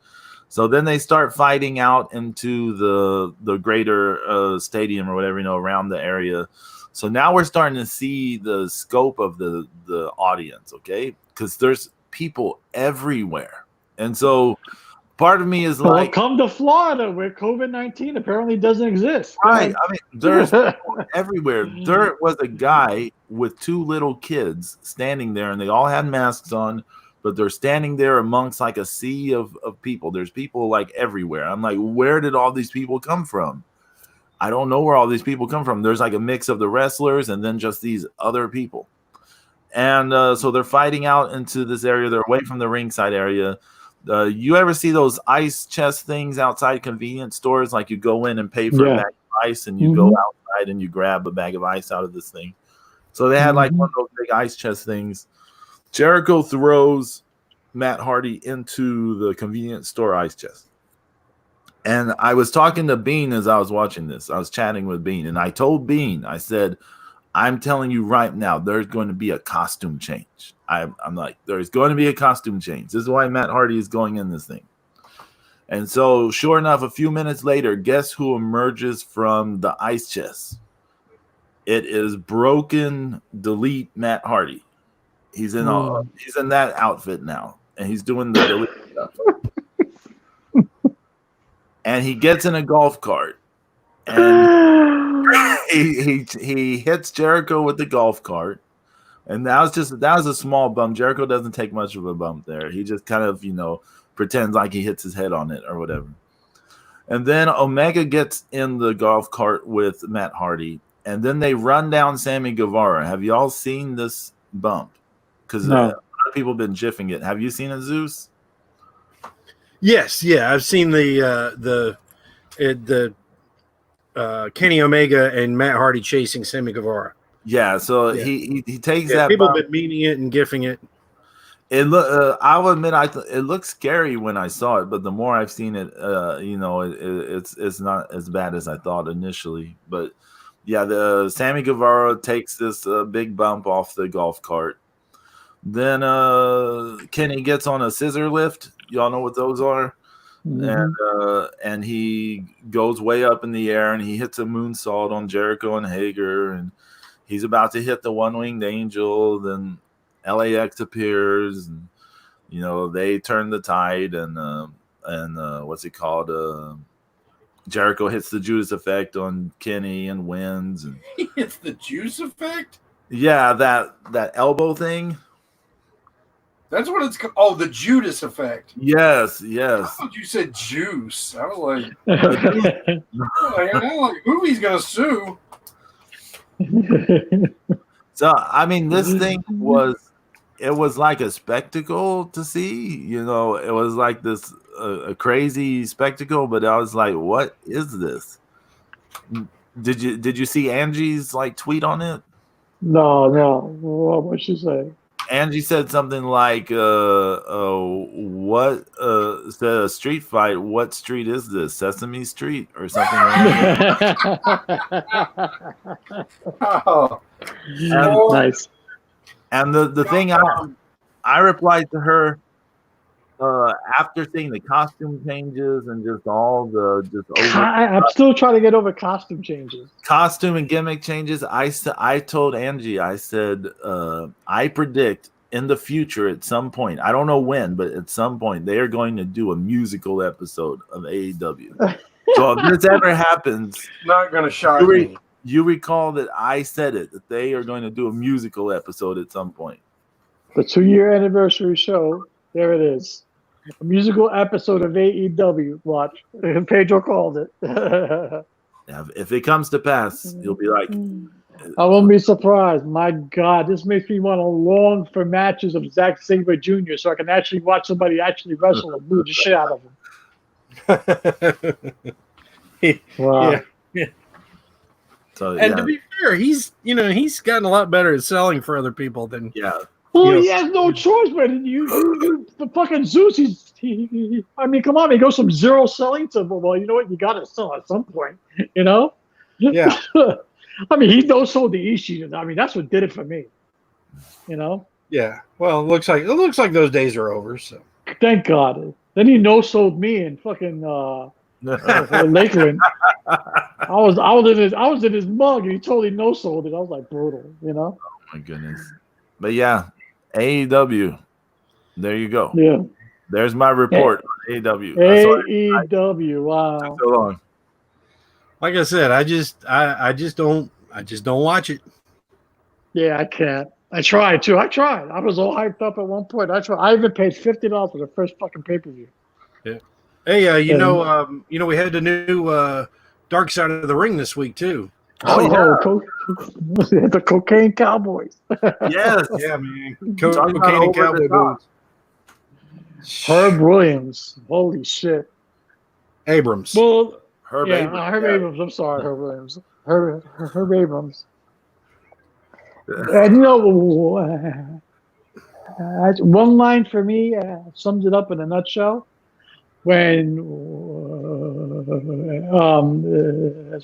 So then they start fighting out into the greater stadium or whatever, around the area. So now we're starting to see the scope of the audience, okay? Because there's people everywhere. And so part of me is like, come to Florida where COVID-19 apparently doesn't exist. Right. I mean, there's people everywhere. There was a guy with 2 little kids standing there, and they all had masks on, but they're standing there amongst like a sea of people. There's people like everywhere. I'm like, where did all these people come from? I don't know where all these people come from. There's like a mix of the wrestlers and then just these other people. And so they're fighting out into this area. They're away from the ringside area. You ever see those ice chest things outside convenience stores? Like you go in and pay for a bag of ice, and you go outside and you grab a bag of ice out of this thing. So they had like one of those big ice chest things. Jericho throws Matt Hardy into the convenience store ice chest. And I was talking to Bean as I was watching this. I was chatting with Bean, and I told Bean, I said, I'm telling you right now, there's going to be a costume change. I'm like, there's going to be a costume change. This is why Matt Hardy is going in this thing. And so, sure enough, a few minutes later, guess who emerges from the ice chest? It is broken, delete Matt Hardy. He's in that outfit now, and he's doing the delete stuff. And he gets in a golf cart, and he hits Jericho with the golf cart. And that was a small bump. Jericho doesn't take much of a bump there. He just kind of, pretends like he hits his head on it or whatever. And then Omega gets in the golf cart with Matt Hardy, and then they run down Sammy Guevara. Have y'all seen this bump? Because a lot of people have been jiffing it. Have you seen it, Zeus? Yes, yeah, I've seen the Kenny Omega and Matt Hardy chasing Sammy Guevara. Yeah, so he takes that. People have been meaning it and gifting it. I will admit, it looked scary when I saw it, but the more I've seen it, it's not as bad as I thought initially. But yeah, the Sammy Guevara takes this big bump off the golf cart. Then Kenny gets on a scissor lift. Y'all know what those are? And he goes way up in the air, and he hits a moonsault on Jericho and Hager, and he's about to hit the one-winged angel. Then LAX appears, and they turn the tide, and what's it called? Jericho hits the Judas effect on Kenny and wins. And he hits the Judas effect? Yeah, that elbow thing. That's what it's called. Oh, the Judas effect. Yes, I yes. thought you said juice. I was like, who's gonna sue? So I mean, this thing was like a spectacle to see. You know, it was like this a crazy spectacle. But I was like, what is this? Did you see Angie's like tweet on it? No. What'd she say? Angie said something like, what said a street fight, what street is this? Sesame Street or something like that. Oh, Nice. And the thing I replied to her after seeing the costume changes and just all the I'm still trying to get over costume changes. Costume and gimmick changes. I told Angie, I said, I predict in the future at some point, I don't know when, but at some point they are going to do a musical episode of AEW. So if this ever happens, not gonna shock me. You recall that I said it, that they are going to do a musical episode at some point. The 2-year anniversary show, there it is. A musical episode of AEW. Watch. Pedro called it. Yeah, if it comes to pass, you'll be like, I won't be surprised. My God, this makes me want to long for matches of Zack Sabre Jr. so I can actually watch somebody actually wrestle and move the shit out of him. Wow. Yeah. So, and to be fair, he's gotten a lot better at selling for other people than Well, he has no choice, man. The fucking Zeus, I mean, come on, he goes from zero selling to, well, you know what, you got to sell at some point, you know? Yeah. I mean, he no-sold the Ishii. I mean, that's what did it for me, you know? Yeah. Well, it looks like those days are over, so. Thank God. Then he no-sold me in fucking Lakeland. I was in his mug, and he totally no-sold it. I was like, brutal, you know? Oh, my goodness. But yeah, AEW. There you go. Yeah. There's my report on AEW. AEW. Wow. Took so long. Like I said, I just don't watch it. Yeah, I can't. I tried too. I was all hyped up at one point. I even paid $50 for the first fucking pay-per-view. Yeah. Hey, we had the new Dark Side of the Ring this week too. The Cocaine Cowboys. Yes. Yeah, man. Cocaine and Cowboy boots. Herb Williams. Holy shit. Abrams. Well, Herb Herb Abrams. I'm sorry, Herb Williams. Herb Abrams. And one line for me sums it up in a nutshell. When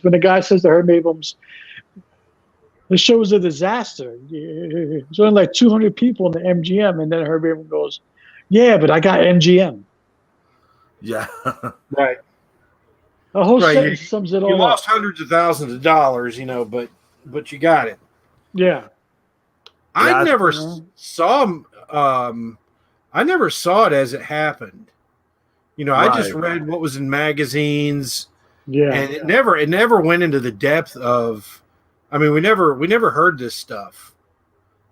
the guy says to Herb Abrams, the show was a disaster. There's only like 200 people in the MGM, and then Herb Abrams goes, "Yeah, but I got MGM." Yeah. Right. The whole sentence sums it all up. You lost hundreds of thousands of dollars, but you got it. Yeah. I never saw it as it happened. I just read what was in magazines. Yeah. And it never went into the depth of, I mean, we never heard this stuff.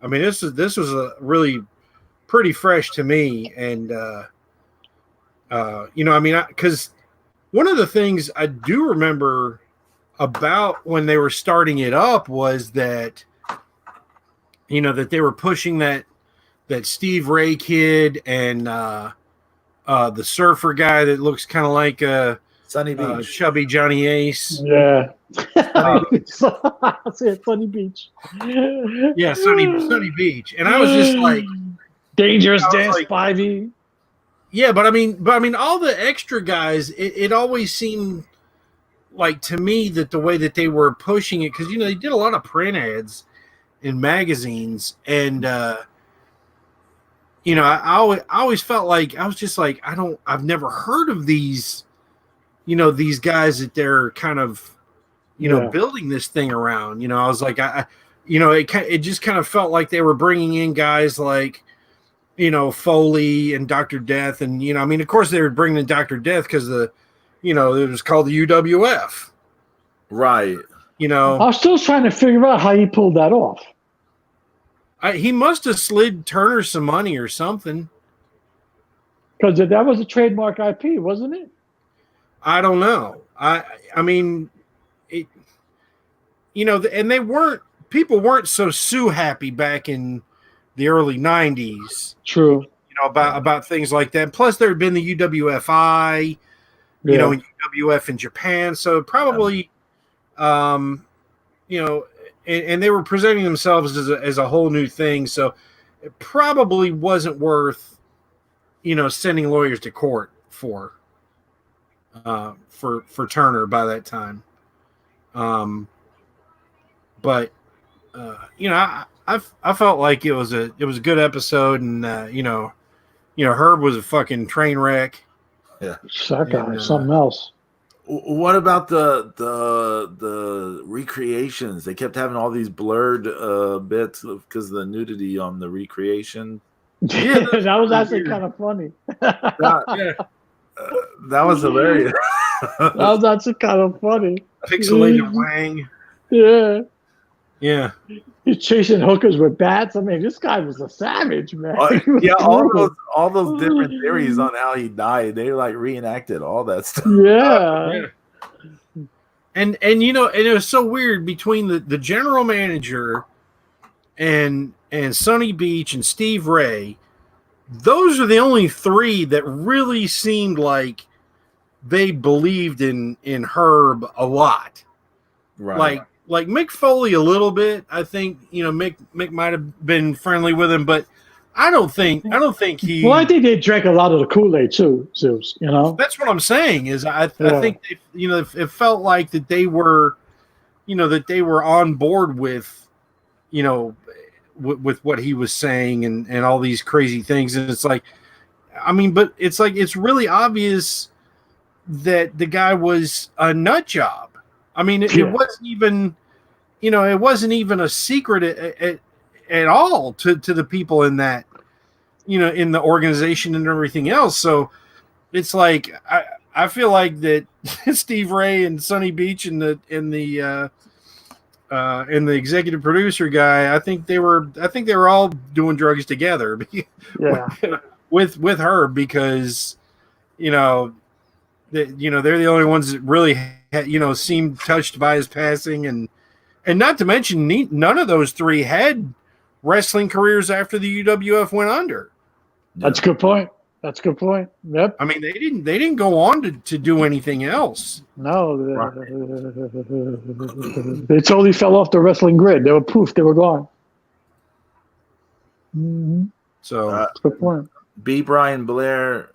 I mean, this was a really pretty fresh to me. And, because one of the things I do remember about when they were starting it up was that, that they were pushing that Steve Ray kid and the surfer guy that looks kind of like Sunny Beach, chubby Johnny Ace. Yeah. Sunny Beach. Yeah, Sunny Beach. And I was just like, Dangerous Dance 5e. Yeah, but I mean, all the extra guys, it always seemed like to me that the way that they were pushing it, because they did a lot of print ads in magazines, and I always felt like I was just like, I've never heard of these, these guys that they're kind of, building this thing around. I was like, it just kind of felt like they were bringing in guys like, Foley and Dr. Death, and of course they were bringing in Dr. Death because it was called the UWF, right? I was still trying to figure out how he pulled that off. He must have slid Turner some money or something. Because that was a trademark IP, wasn't it? I don't know. I mean, it. And people weren't so sue happy back in the early '90s. True. About things like that. Plus, there had been the UWFI, and UWF in Japan. So probably, and they were presenting themselves as a whole new thing. So it probably wasn't worth, sending lawyers to court for Turner by that time. But I felt like it was a good episode, and Herb was a fucking train wreck. Yeah, that guy is something else. What about the recreations? They kept having all these blurred bits because of the nudity on the recreation. Yeah, that was actually kind of funny. That was hilarious. That was actually kind of funny. Pixelated Wang. Yeah. Yeah. He's chasing hookers with bats. I mean, this guy was a savage, man. Yeah, all those different theories on how he died. They like reenacted all that stuff. Yeah. And it was so weird between the general manager and Sonny Beach and Steve Ray. Those are the only three that really seemed like they believed in Herb a lot. Right. Like Mick Foley a little bit. I think Mick might have been friendly with him, but I don't think he. Well, I think they drank a lot of the Kool-Aid too, Zeus. That's what I'm saying. Is I think it felt like that they were, on board with, with what he was saying and all these crazy things, and it's like, but it's like it's really obvious that the guy was a nut job. It wasn't even, it wasn't even a secret at all to the people in that, in the organization and everything else. So it's like I feel like that Steve Ray and Sonny Beach and the executive producer guy, I think they were all doing drugs together. Yeah. with her, because they're the only ones that really seemed touched by his passing, and not to mention none of those three had wrestling careers after the UWF went under. That's a good point. Yep. They didn't go on to do anything else. No, they totally fell off the wrestling grid. They were poof. They were gone. Mm-hmm. So that's a good point. B. Brian Blair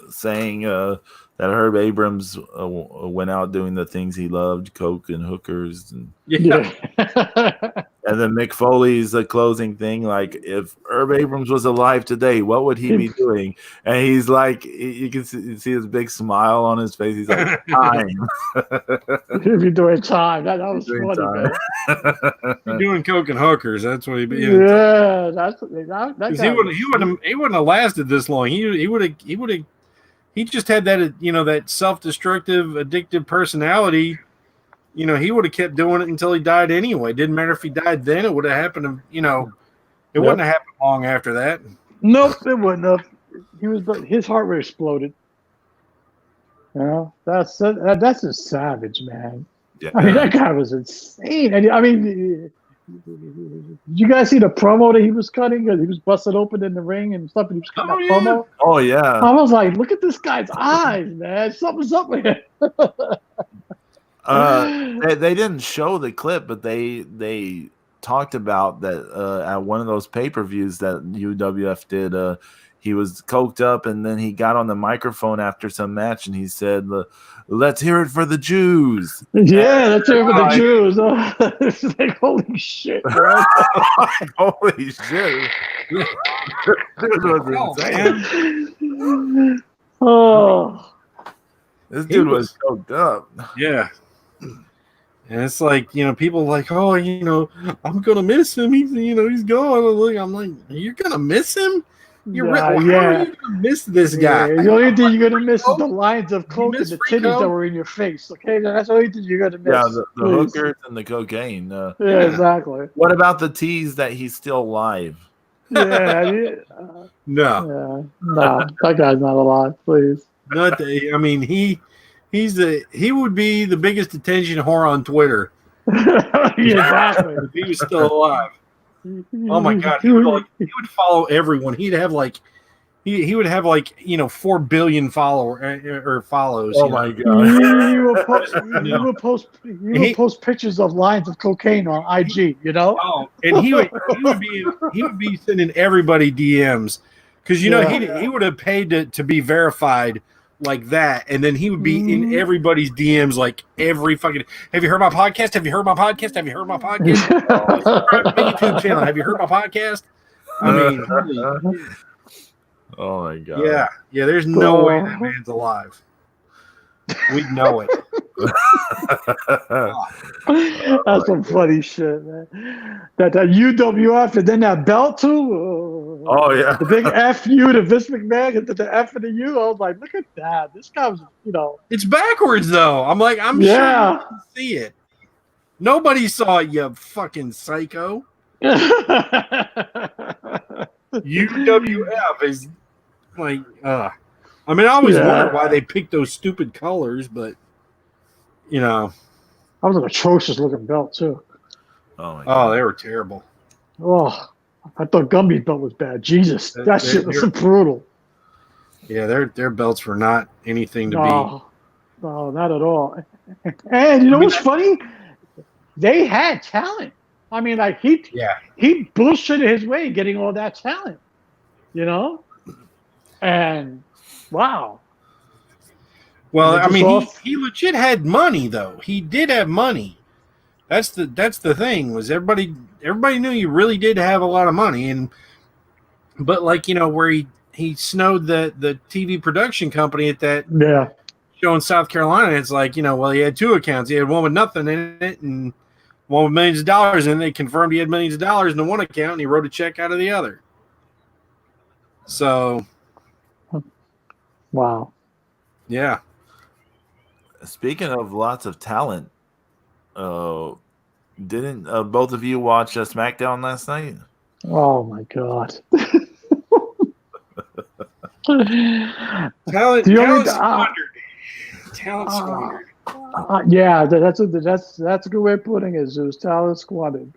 saying that Herb Abrams went out doing the things he loved, coke and hookers, and and then Mick Foley's closing thing, like, if Herb Abrams was alive today, what would he be doing? And he's like, you can see his big smile on his face. He's like, time. He'd be doing time. That was funny, man. Doing coke and hookers. That's what he'd be. Yeah, that he wouldn't have lasted this long. He would have. He just had that, that self-destructive, addictive personality. He would have kept doing it until he died anyway. Didn't matter if he died then; it would have happened. It wouldn't have happened long after that. Nope, it wouldn't have. His heart rate exploded. That's a savage, man. Yeah. That guy was insane. And did you guys see the promo that he was cutting? He was busted open in the ring and stuff, and he was cutting that promo. Oh yeah. I was like, look at this guy's eyes, man. Something's up with him. They didn't show the clip, but they talked about that at one of those pay-per-views that UWF did. He was coked up, and then he got on the microphone after some match, and he said, "Let's hear it for the Jews." Yeah, let's hear it for the Jews. It's like, holy shit, man. Holy shit. This was insane. Oh. This dude was coked up. Yeah. And it's like, people are like, oh, I'm going to miss him. He's gone. I'm like, you're going to miss him? How are you going to miss this guy? Yeah, the only thing you're gonna miss is the lines of coke miss and the titties Rico? that were in your face. Okay, that's the only thing you're gonna miss. Yeah, the hookers and the cocaine. Yeah, exactly. What about the tease that he's still alive? Yeah, No, no, that guy's not alive. Please. not the, I mean he would be the biggest attention whore on Twitter Exactly. if he was still alive. Oh my god, he would follow everyone. He'd have like he would have like 4 billion follows. Oh my god! You would post pictures of lines of cocaine on IG. Oh, and he would be sending everybody DMs because he would have paid to be verified like that, and then he would be in everybody's DMs like every fucking. Have you heard my podcast? Have you heard my podcast? Have you heard my podcast? Subscribe to my YouTube channel. Have you heard my podcast? I mean, really. Oh my god! Yeah. There's no way that man's alive. We'd know it. That's some funny shit, man. That UWF and then that belt too. Oh yeah, the big FU to Vince McMahon and the F and the U. I was like, look at that. This guy was, It's backwards though. I'm like, I'm sure you can see it. Nobody saw it, you fucking psycho. UWF is like, I mean, I always wondered why they picked those stupid colors, but that was an atrocious looking belt too. Oh my god! Oh, they were terrible. Oh, I thought Gumby's belt was bad. Jesus, that shit was brutal. Yeah, their belts were not anything to beat. No, not at all. And you know what's funny? They had talent. I mean, like he bullshitted his way getting all that talent, and wow. Well, I mean, he legit had money though. He did have money. That's the thing was everybody knew he really did have a lot of money, but like where he snowed the TV production company at that show in South Carolina. It's like well, he had two accounts. He had one with nothing in it and one with millions of dollars, and they confirmed he had millions of dollars in the one account, and he wrote a check out of the other. So, wow, yeah. Speaking of lots of talent, didn't both of you watch SmackDown last night? Oh my god! Talent squandered. Talent squandered. Yeah, that's a good way of putting it, Zeus. Talent squandered.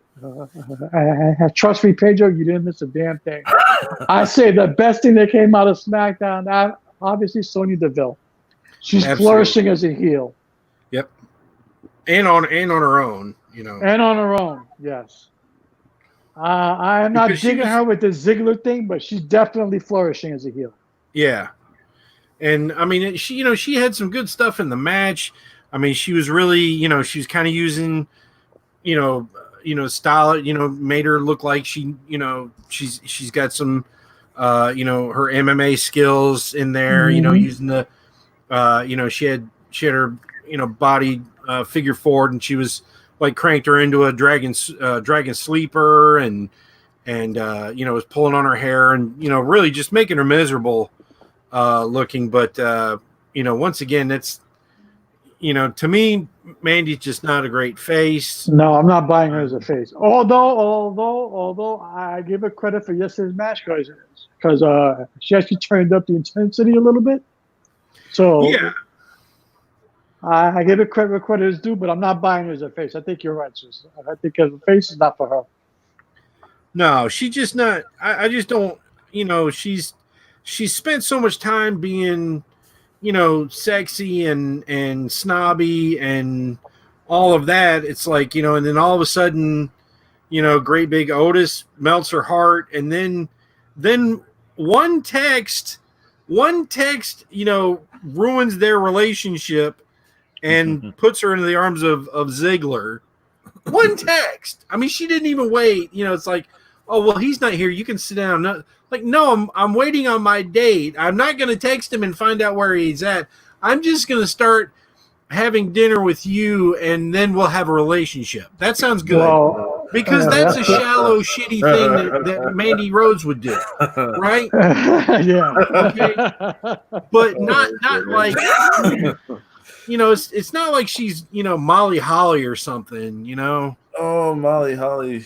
Trust me, Pedro, you didn't miss a damn thing. I say the best thing that came out of SmackDown, obviously Sonya Deville. She's flourishing as a heel. Yep. And on her own, And on her own, yes. I am not digging her with the Ziggler thing, but she's definitely flourishing as a heel. Yeah. And I mean, she had some good stuff in the match. I mean, she was really, she was kind of using, style, made her look like she, she's got some, her MMA skills in there, using the, she had her, body figure forward, and she was like cranked her into a dragon sleeper, and was pulling on her hair, and really just making her miserable looking. But once again, it's to me, Mandy's just not a great face. No, I'm not buying her as a face. Although I give her credit for yesterday's match because she actually turned up the intensity a little bit. So yeah, I give it credit where credit is due, but I'm not buying her as a face. I think you're right, sis. I think as a face is not for her. No, she's just not. I just don't. She's spent so much time being, sexy and snobby and all of that. It's like, and then all of a sudden, great big Otis melts her heart, and then one text, ruins their relationship and puts her into the arms of Ziggler. One text. I mean, she didn't even wait. It's like, oh, well, he's not here. You can sit down. No, I'm waiting on my date. I'm not going to text him and find out where he's at. I'm just going to start having dinner with you, and then we'll have a relationship. That sounds good. Well, because that's a shallow, shitty thing that Mandy Rhodes would do, right? Yeah. Okay, but not like it's not like she's Molly Holly or something. Oh, Molly Holly.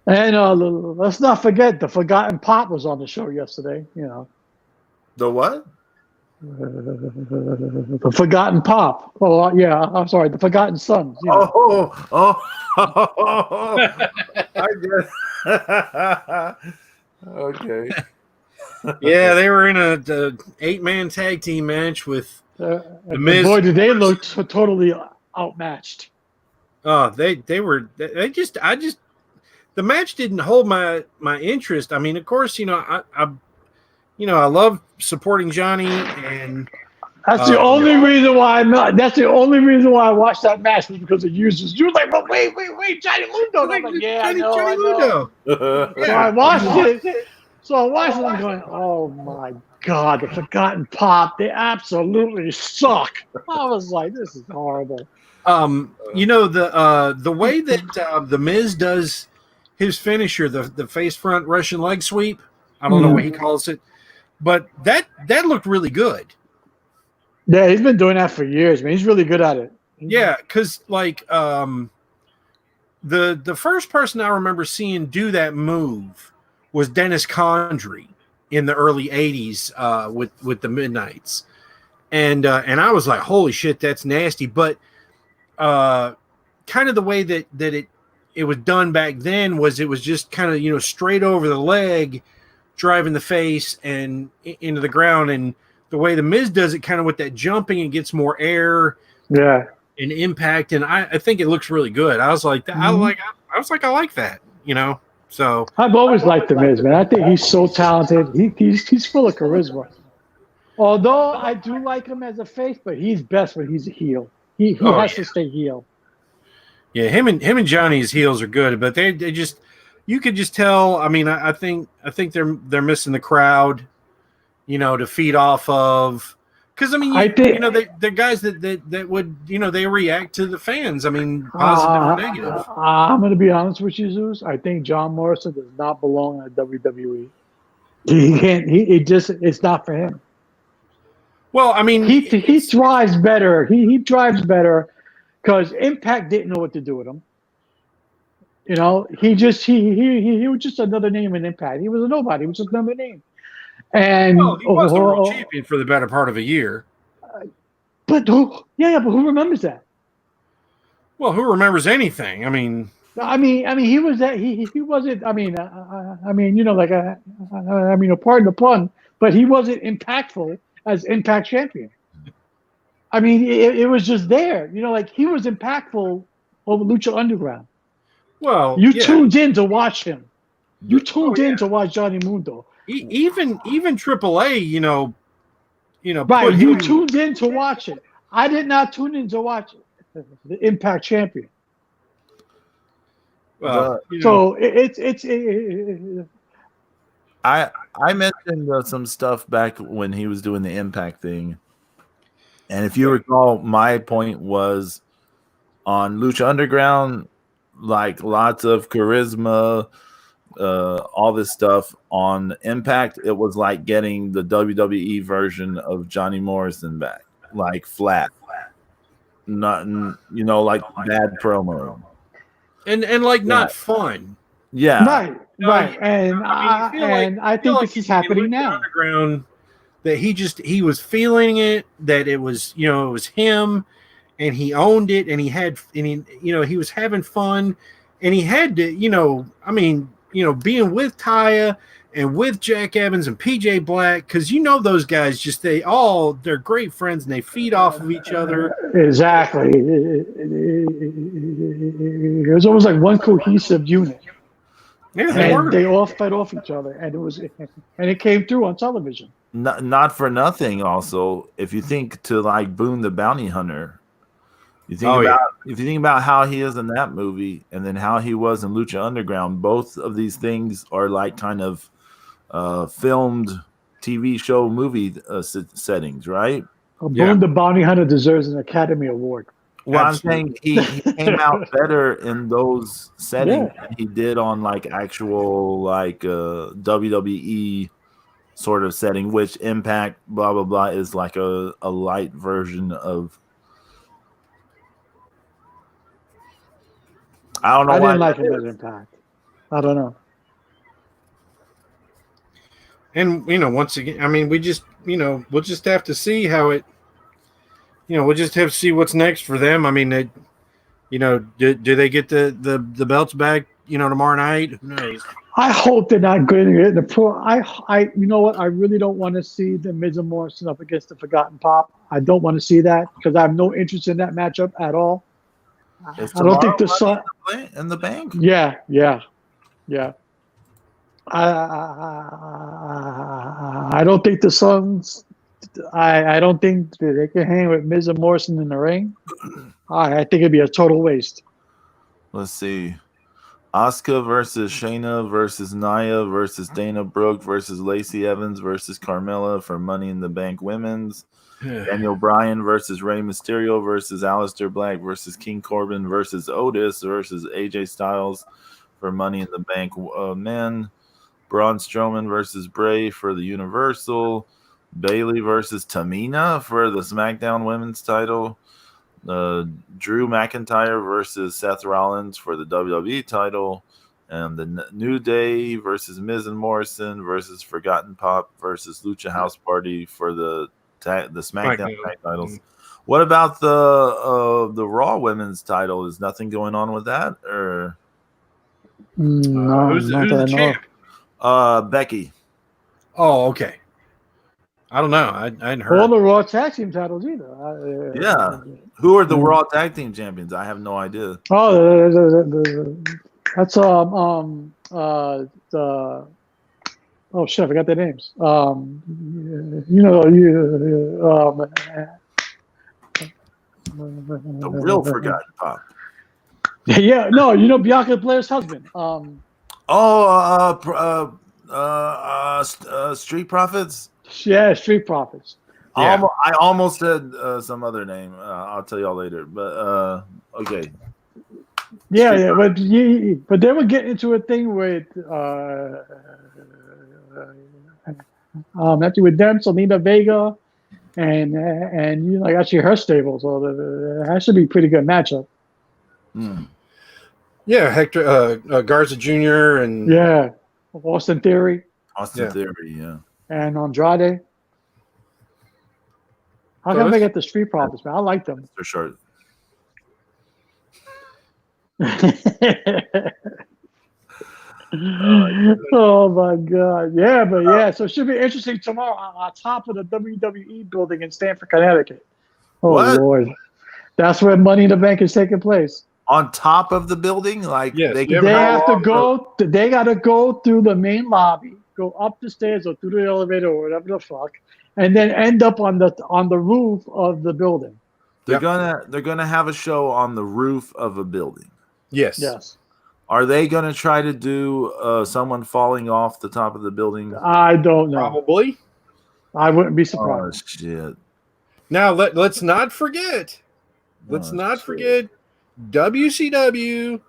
And let's not forget the Forgotten Pop was on the show yesterday. The what? The Forgotten Pop. Oh yeah, I'm sorry, the Forgotten Sons. I guess. Okay. Yeah, they were in a 8-man tag team match with the Miz. Boy, did they look totally outmatched. Oh, the match didn't hold my interest. I mean, of course, I love supporting Johnny, and that's the only reason why that's the only reason why I watched that match was because of users. You were like, but wait, Johnny Mundo. And I'm like, yeah, I know. Mundo. So I watched it. I'm going, oh my God, the Forgotten Pop. They absolutely suck. I was like, this is horrible. The way that the Miz does his finisher, the face front Russian leg sweep. I don't know what he calls it, but that looked really good. Yeah, he's been doing that for years, man. He's really good at it. Yeah, because the first person I remember seeing do that move was Dennis Condrey in the early '80s with the Midnights, and I was like, holy shit, that's nasty. But kind of the way that it was done back then was it was just kind of straight over the leg, driving the face and into the ground, and the way the Miz does it, kind of with that jumping, it gets more air, and impact, and I think it looks really good. I was like, I like that, So I've always liked the Miz, man. I think he's so talented. He's full of charisma. Although I do like him as a face, but he's best when he's a heel. He has to stay heel. Yeah, him and Johnny's heels are good, but they just you could just tell. I mean, I think they're missing the crowd, to feed off of. Because I mean, they're guys that would they react to the fans. I mean, positive or negative. I'm going to be honest with you, Zeus. I think John Morrison does not belong in WWE. He can't. It's not for him. Well, I mean, he thrives better. He thrives better because Impact didn't know what to do with him. He was just another name in Impact. He was a nobody. He was just another name. And he was the world champion for the better part of a year. But who remembers that? Well, who remembers anything? I mean, he was that. He wasn't. Pardon the pun, but he wasn't impactful as Impact champion. I mean, it was just there. He was impactful over Lucha Underground. Well, you tuned in to watch him. You tuned in to watch Johnny Mundo. Even AAA, right? You tuned in to watch it. I did not tune in to watch it. The Impact champion. Well, so it's. I mentioned some stuff back when he was doing the Impact thing, and if you recall, my point was on Lucha Underground, like lots of charisma. All this stuff on Impact, it was like getting the WWE version of Johnny Morrison back, like flat, not like bad promo, and like not fun. Yeah, right. And I think this is happening now. Underground, that he was feeling it, that it was it was him, and he owned it, and he was having fun, and he had to being with Taya and with Jack Evans and PJ Black, because those guys they're great friends and they feed off of each other. Exactly. It was almost like one cohesive unit. Yeah, they all fed off each other, and it came through on television. Not for nothing. Also, if you think to like Boone the Bounty Hunter, if you think about how he is in that movie and then how he was in Lucha Underground, both of these things are like kind of filmed TV show movie settings, right? Boone the Bounty Hunter deserves an Academy Award. Well, I'm Absolutely. saying he came out better in those settings Yeah. than he did on like actual like WWE sort of setting, which Impact blah blah blah is like a light version of. I don't know I why didn't like that him is. at Impact. I don't know. And once again, I mean, we just we'll just have to see how it. We'll just have to see what's next for them. I mean, do they get the belts back? Tomorrow night. Who knows? I hope they're not going to get the pro. You know what? I really don't want to see the Miz and Morrison up against the Forgotten Pop. I don't want to see that because I have no interest in that matchup at all. Is I don't think tomorrow the song. Money in the bank? Yeah. I don't think the songs. I don't think that they can hang with Miz and Morrison in the ring. I think it'd be a total waste. Let's see. Asuka versus Shayna versus Nia versus Dana Brooke versus Lacey Evans versus Carmella for Money in the Bank Women's. Daniel Bryan versus Rey Mysterio versus Aleister Black versus King Corbin versus Otis versus AJ Styles for Money in the Bank Men. Braun Strowman versus Bray for the Universal. Bayley versus Tamina for the SmackDown Women's title. Drew McIntyre versus Seth Rollins for the WWE title, and the New Day versus Miz and Morrison versus Forgotten Pop versus Lucha House Party for the SmackDown tag titles. What about the Raw Women's title? Is nothing going on with that, or No, who's not that the I know. Becky? Oh, okay. I don't know. I hadn't heard. All the Raw Tag Team titles either. Yeah. Who are the Raw Tag Team Champions? I have no idea. Oh, that's the oh shit, I forgot their names. The real Forgotten Pop. Yeah, no, Bianca Blair's husband. Street Profits. Yeah, Street Profits. Yeah. I almost said some other name. I'll tell y'all later. But okay. Yeah, but they were getting into a thing with actually with them, Selena Vega, and like actually her stable. So that should be a pretty good matchup. Yeah, Hector Garza Jr. and Yeah, Austin Theory. Austin Theory, yeah. And Andrade. How come they get the Street Profits, man? I like them. They're short. Oh my god. Yeah, but yeah, so it should be interesting tomorrow on top of the WWE building in Stamford, Connecticut. Oh What? Lord. That's where Money in the Bank is taking place. On top of the building? Like Yes, they you can They gotta go through the main lobby, go up the stairs or through the elevator or whatever the fuck, and then end up on the roof of the building. they're gonna have a show on the roof of a building. yes. Are they gonna try to do someone falling off the top of the building? I don't know. Probably. I wouldn't be Oh surprised. shit. Now let's not forget. Let's not forget WCW.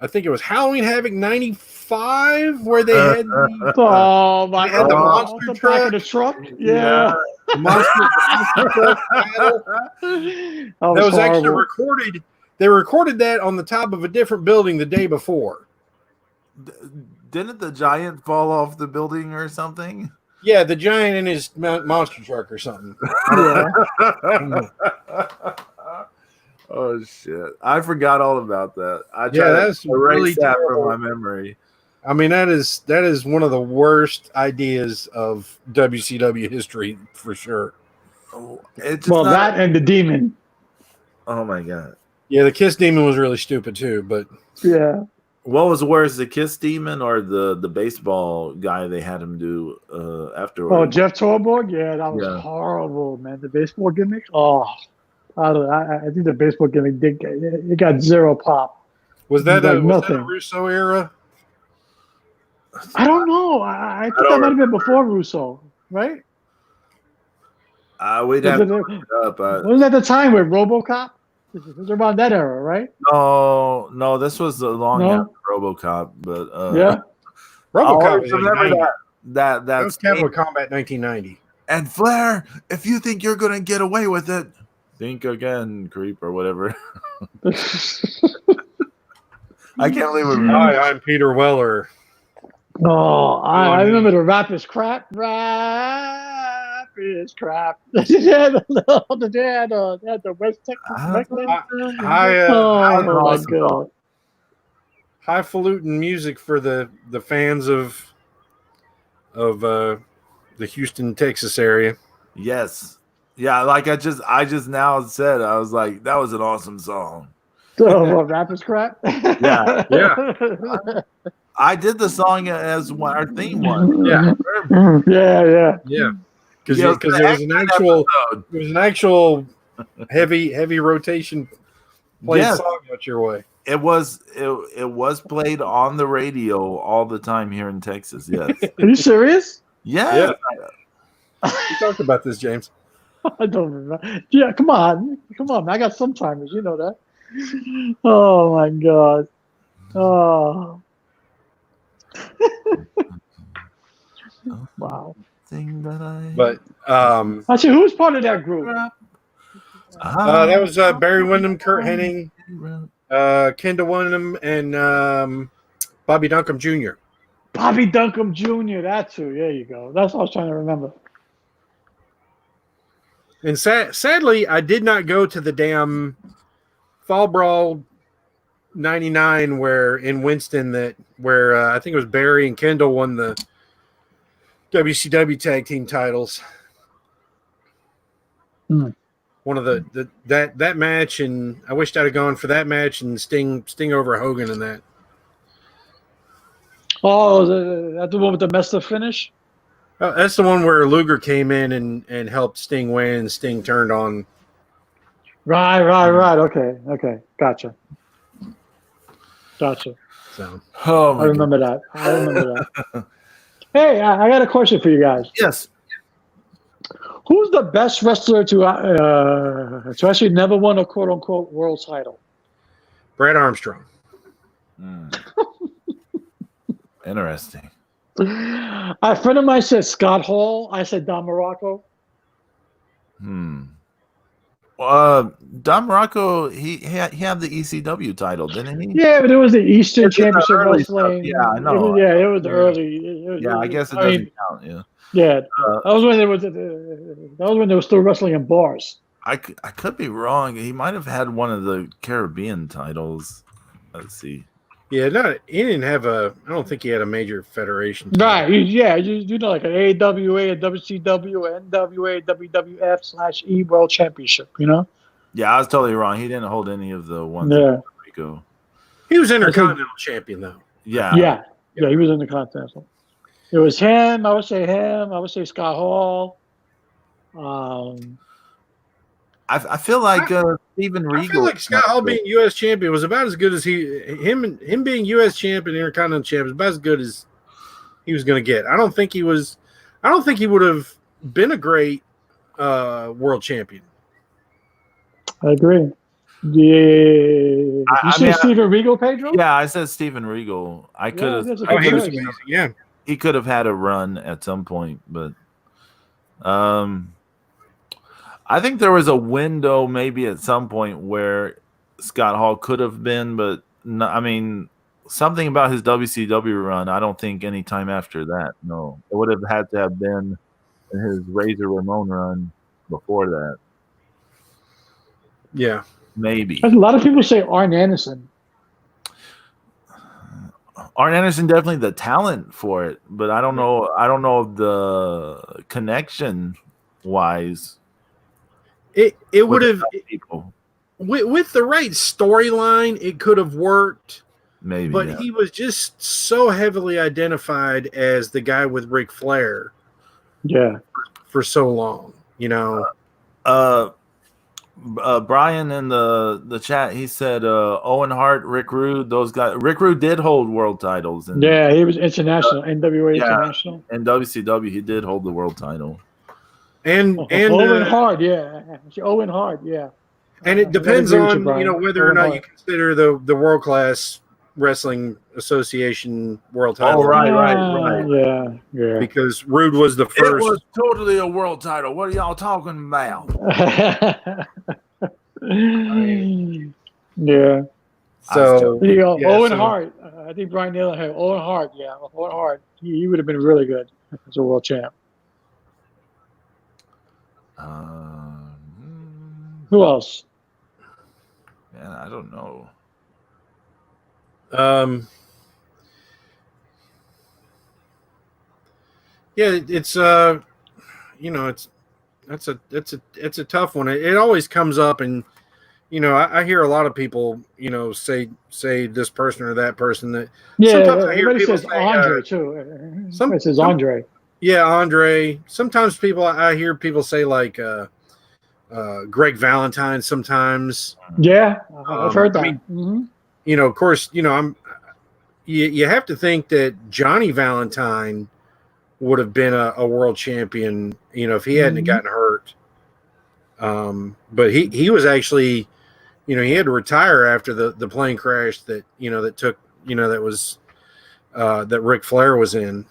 I think it was Halloween Havoc '95 where they had the, Oh my They had the god! monster The back truck. of the truck. Yeah, the monster truck battle. that That was actually horrible. recorded. They recorded that on the top of a different building the day before. Didn't the giant fall off the building or something? Yeah, the giant in his monster truck or something. Yeah. Oh shit! I forgot all about that. I tried that's to erase really that terrible. from my memory. I mean, that is one of the worst ideas of WCW history for sure. It's Well, that and the demon. Oh my god! Yeah, the Kiss Demon was really stupid too, but Yeah. What was worse, the Kiss Demon or the baseball guy they had him do afterwards? Oh, Jeff Torborg. Yeah, that was Yeah. horrible, man. The baseball gimmick. Oh, I think the baseball gimmick it got zero pop. was that Like a nothing. Russo era? I don't know. I think that might have been before Russo, right? We'd have to look it up. Wasn't that the time with RoboCop? It was around that era, right? No, this was long No? after RoboCop, but Yeah. I RoboCop always was like remember 90. that That was Capital Combat 1990. and Flair. If you think you're gonna get away with it, think again, creep or whatever. I can't believe it. Hi, I'm Peter Weller. Oh, I me. remember the rap is crap. Rap is crap. They had the West Texas Wrestling. Oh my god. Highfalutin music for the fans of the Houston, Texas area. Yes. Yeah, like I just now said, I was like, that was an awesome song. So what, rap is crap? Yeah. I did the song as our theme one. Yeah. Yeah. Because Yeah, it was an actual heavy rotation played Yes. song out your way. It was played on the radio all the time here in Texas. Yes. Are you serious? Yes. We talked about this, James. I don't remember. Yeah, come on, man. I got some timers. You know that. Oh my god. Oh. Wow. But Actually, who's part of that group? that was Barry Windham, Kurt Hennig, Kendall Windham, and Bobby Duncombe Jr. Bobby Duncombe Jr. That's who. There you go. That's what I was trying to remember. And sadly, I did not go to the damn Fall Brawl 99 where in Winston where I think it was Barry and Kendall won the WCW tag team titles. One of that match, and I wished I'd have gone for that match and Sting over Hogan in that. Oh, that's the one with the messed up finish? That's the one where Luger came in and helped Sting win, and Sting turned on. Right. Okay. Gotcha. So, I remember that. Hey, I got a question for you guys. Yes. Who's the best wrestler to actually never won a quote unquote world title? Brad Armstrong. Interesting. A friend of mine said Scott Hall. I said Don Morocco. Don Morocco, he had the ECW title, didn't he? Yeah, but it was the Eastern It's in the Championship early Wrestling. stuff. Yeah, I know. It was the early. I guess it doesn't count. Yeah. Yeah, that was when they were still wrestling in bars. I could be wrong. He might have had one of the Caribbean titles. Let's see. Yeah, he didn't have I don't think he had a major federation title. Right. Yeah, you know, like an AWA, a WCW, a NWA, WWF/E World Championship. You know. Yeah, I was totally wrong. He didn't hold any of the ones. Yeah. Rico. He was Intercontinental Champion though. Yeah. Yeah, he was Intercontinental. It was him. I would say him. I would say Scott Hall. I feel like Steven Regal. I feel like Scott Hall being U.S. champion was about as good as him being U.S. champion, Intercontinental champion, was about as good as he was going to get. I don't think he would have been a great world champion. I agree. Yeah. You said Steven Regal, Pedro? Yeah, I said Steven Regal. I could have. He was amazing. Yeah. He could have had a run at some point, but I think there was a window maybe at some point where Scott Hall could have been, but no, I mean, something about his WCW run, I don't think any time after that. No, it would have had to have been in his Razor Ramon run before that. Yeah, maybe. A lot of people say Arn Anderson. Arn Anderson definitely the talent for it, but I don't know. I don't know the connection wise. It would have with the right storyline, it could have worked. Maybe, but he was just so heavily identified as the guy with Ric Flair. Yeah, for so long, you know. Brian in the chat, he said Owen Hart, Rick Rude, those guys. Rick Rude did hold world titles. And, he was international, NWA international. And WCW, he did hold the world title. And Owen Hart, Owen Hart, yeah. And it I gotta depends agree with on Brian. whether or Owen not you Hart. consider the World Class Wrestling Association world title. Oh, right. Yeah. Because Rude was the It was first. totally a world title. What are y'all talking about? Yeah. So There you go. yeah, Owen so Hart. I think Brian nailed it. Owen Hart. Yeah, Owen Hart. He would have been really good as a world champ. Who else? Man, I don't know. yeah, it's it's a tough one. It always comes up, and I hear a lot of people say this person or that person. That Yeah, sometimes I hear everybody people says say Andre too. some It says Andre. yeah, Andre. Sometimes I hear people say like Greg Valentine. Sometimes Yeah, I've heard I that. mean, of course, you have to think that Johnny Valentine would have been a world champion, if he hadn't gotten hurt. But he was actually, he had to retire after the plane crash that that Ric Flair was in.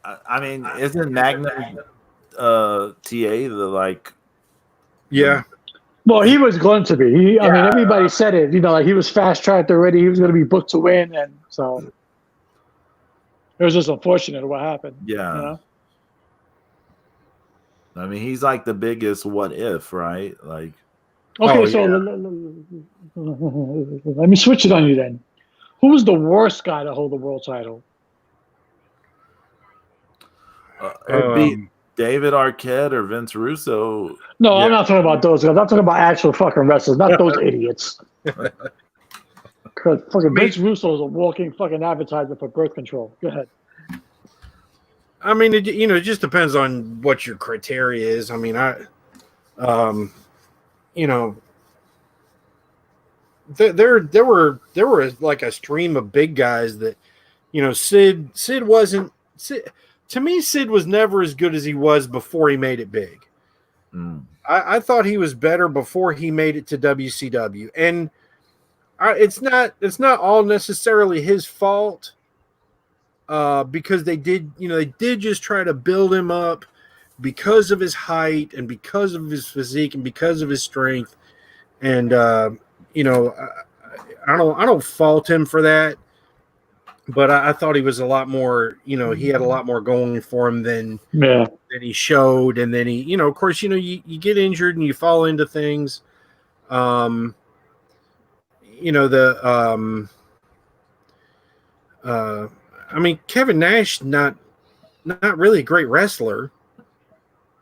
I mean, isn't Magnum TA the Yeah. Well, he was going to be. I mean, everybody said it. Like he was fast tracked already. He was going to be booked to win, and so it was just unfortunate what happened. Yeah. I mean, he's like the biggest what if, right? Like, okay, so let me switch it on you then. Who was the worst guy to hold the world title? it'd be David Arquette or Vince Russo. No, I'm not talking about those guys. I'm talking about actual fucking wrestlers, not those idiots. Because fucking Vince Russo is a walking fucking advertisement for birth control. Go ahead. I mean, it just depends on what your criteria is. I mean, there were like a stream of big guys that, Sid wasn't. To me, Sid was never as good as he was before he made it big. I thought he was better before he made it to WCW, and it's not all necessarily his fault. Because they did just try to build him up because of his height and because of his physique and because of his strength. And I don't fault him for that, but I thought he was a lot more, he had a lot more going for him than he showed. And then he, of course, you get injured and you fall into things. I mean, Kevin Nash, not really a great wrestler.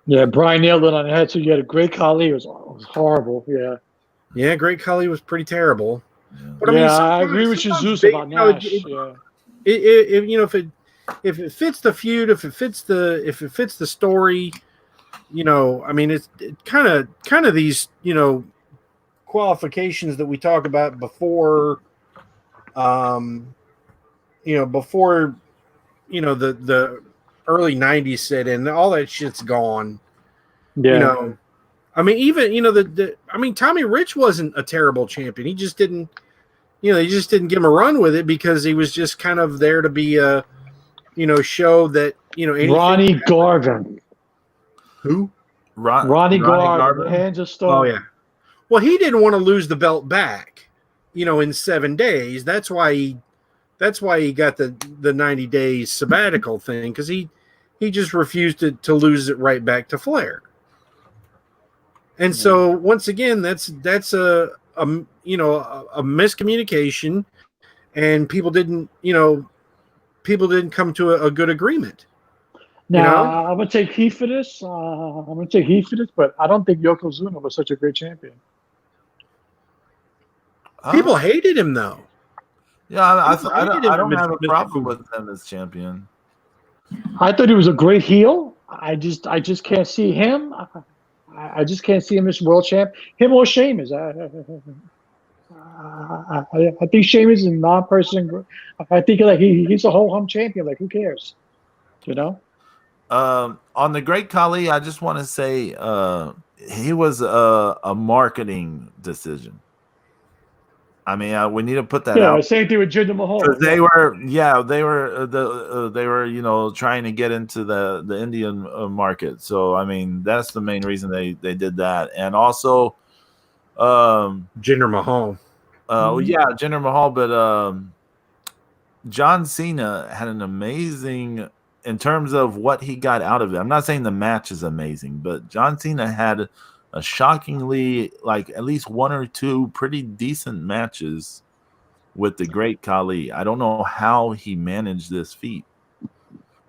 Yeah, Brian nailed it on the head. So you had a great Khali. It was horrible. Yeah. Yeah, Great Khali was pretty terrible. But I agree with you, Zeus, about Nash. If it fits the feud, if it fits the story, I mean, it's kind of these, qualifications that we talked about before. Before the early 90s set in, all that shit's gone. Yeah. I mean, even I mean, Tommy Rich wasn't a terrible champion. He just didn't they just didn't give him a run with it because he was just kind of there to be a show that Ronnie Garvin. Who? Ronnie Garvin. Hands of Stone. Oh yeah. Well, he didn't want to lose the belt back, in 7 days. That's why he got the 90 days sabbatical thing, because he just refused to lose it right back to Flair. And so once again, that's a miscommunication, and people didn't come to a good agreement. Now, I'm gonna take heat for this. But I don't think Yokozuna was such a great champion. People hated him though. Yeah, I don't have a problem with him as champion. I thought he was a great heel. I just can't see him. I just can't see him as world champ. Him or Sheamus. I think Sheamus is a non-person. I think he's a whole hum champion. Like, who cares? On the Great Khali, I just want to say he was a marketing decision. I mean, we need to put that Yeah, out. same thing with Jinder Mahal. They were trying to get into the Indian market. So I mean, that's the main reason they did that, and also, Jinder Mahal. yeah, Jinder Mahal, but John Cena had an amazing in terms of what he got out of it. I'm not saying the match is amazing, but John Cena had a shockingly like at least one or two pretty decent matches with the great Khali. I don't know how he managed this feat,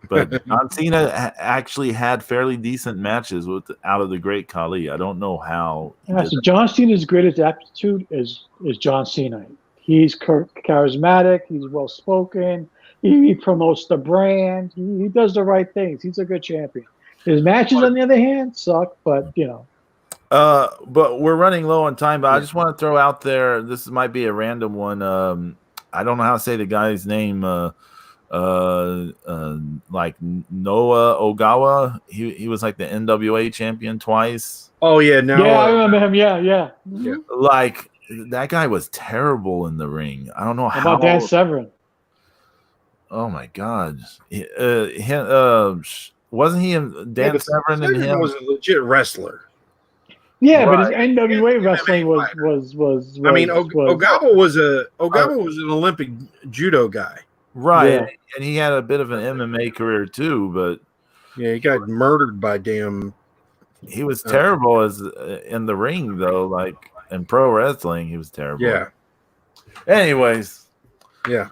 but John Cena actually had fairly decent matches out of the great Khali. I don't know how. Yeah, so John Cena's greatest aptitude is John Cena. He's charismatic. He's well spoken. He promotes the brand. He does the right things. He's a good champion. His matches, on the other hand, suck. But but we're running low on time. But I just want to throw out there. This might be a random one. I don't know how to say the guy's name. Like Noah Ogawa. He was like the NWA champion twice. Oh yeah, now I remember him. Yeah. Like that guy was terrible in the ring. I don't know How how. about Dan Severn? Oh my God! Wasn't he Dan Severn and him? Was a legit wrestler. Yeah, Right. but his NWA wrestling was. I mean, Ogawa was an Olympic judo guy. Right, Yeah. and he had a bit of an MMA career too, but Yeah, he got murdered by damn. he was terrible as in the ring though. Like in pro wrestling, he was terrible. Yeah. Anyways, Yeah.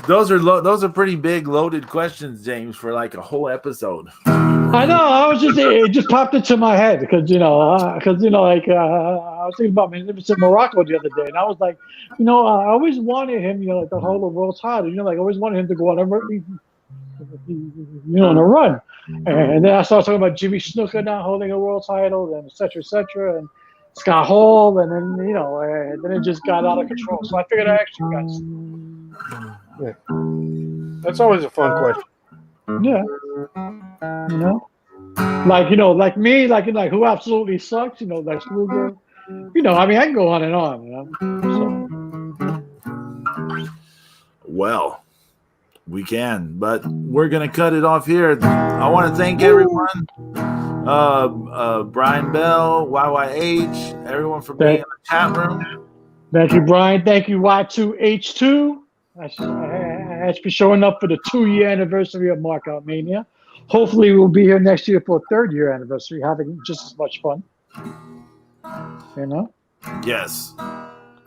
those are pretty big loaded questions, James, for like a whole episode. I know. I was it just popped into my head because I was thinking about Magnificent Morocco the other day, and I was like, I always wanted him, like the whole world title, like I always wanted him to go on a run, and then I started talking about Jimmy Snuka not holding a world title, and et cetera, and Scott Hall, and then and then it just got out of control. So I figured I actually got. That's always a fun question. Yeah. Like me, like who absolutely sucks, Lex Luger. I mean, I can go on and on, So. Well, we can, but we're gonna cut it off here. I want to thank everyone, Brian Bell, YYH, everyone for being in the chat room. Thank you, Brian. Thank you, Y2H2. I should be showing up for the 2-year anniversary of Markout Mania. Hopefully, we'll be here next year for a 3rd-year anniversary, having just as much fun. Yes.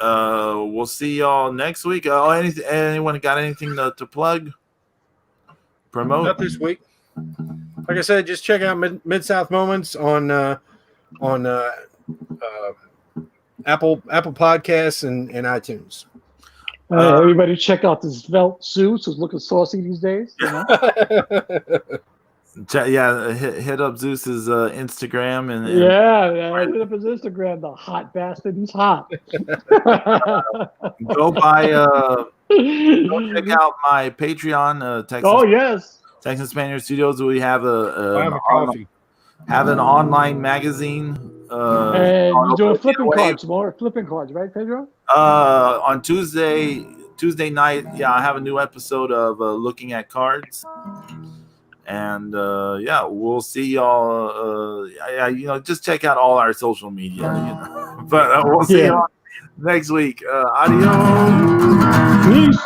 We'll see y'all next week. Anyone got anything to plug? Promote? Not this week. Like I said, just check out Mid-South Moments on Apple Podcasts and iTunes. Everybody check out this Svelte Zeus, who's looking saucy these days. Yeah, hit up Zeus's Instagram and hit up his Instagram. The hot bastard, he's hot. Go check out my Patreon. Texas. Oh yes, Texas Spaniard Studios. We have have a coffee. Have an online magazine. And you're doing flipping cards, more flipping cards, right, Pedro? On Tuesday night, I have a new episode of Looking at Cards. And we'll see y'all. Just check out all our social media. But we'll see y'all next week. Adios. Peace.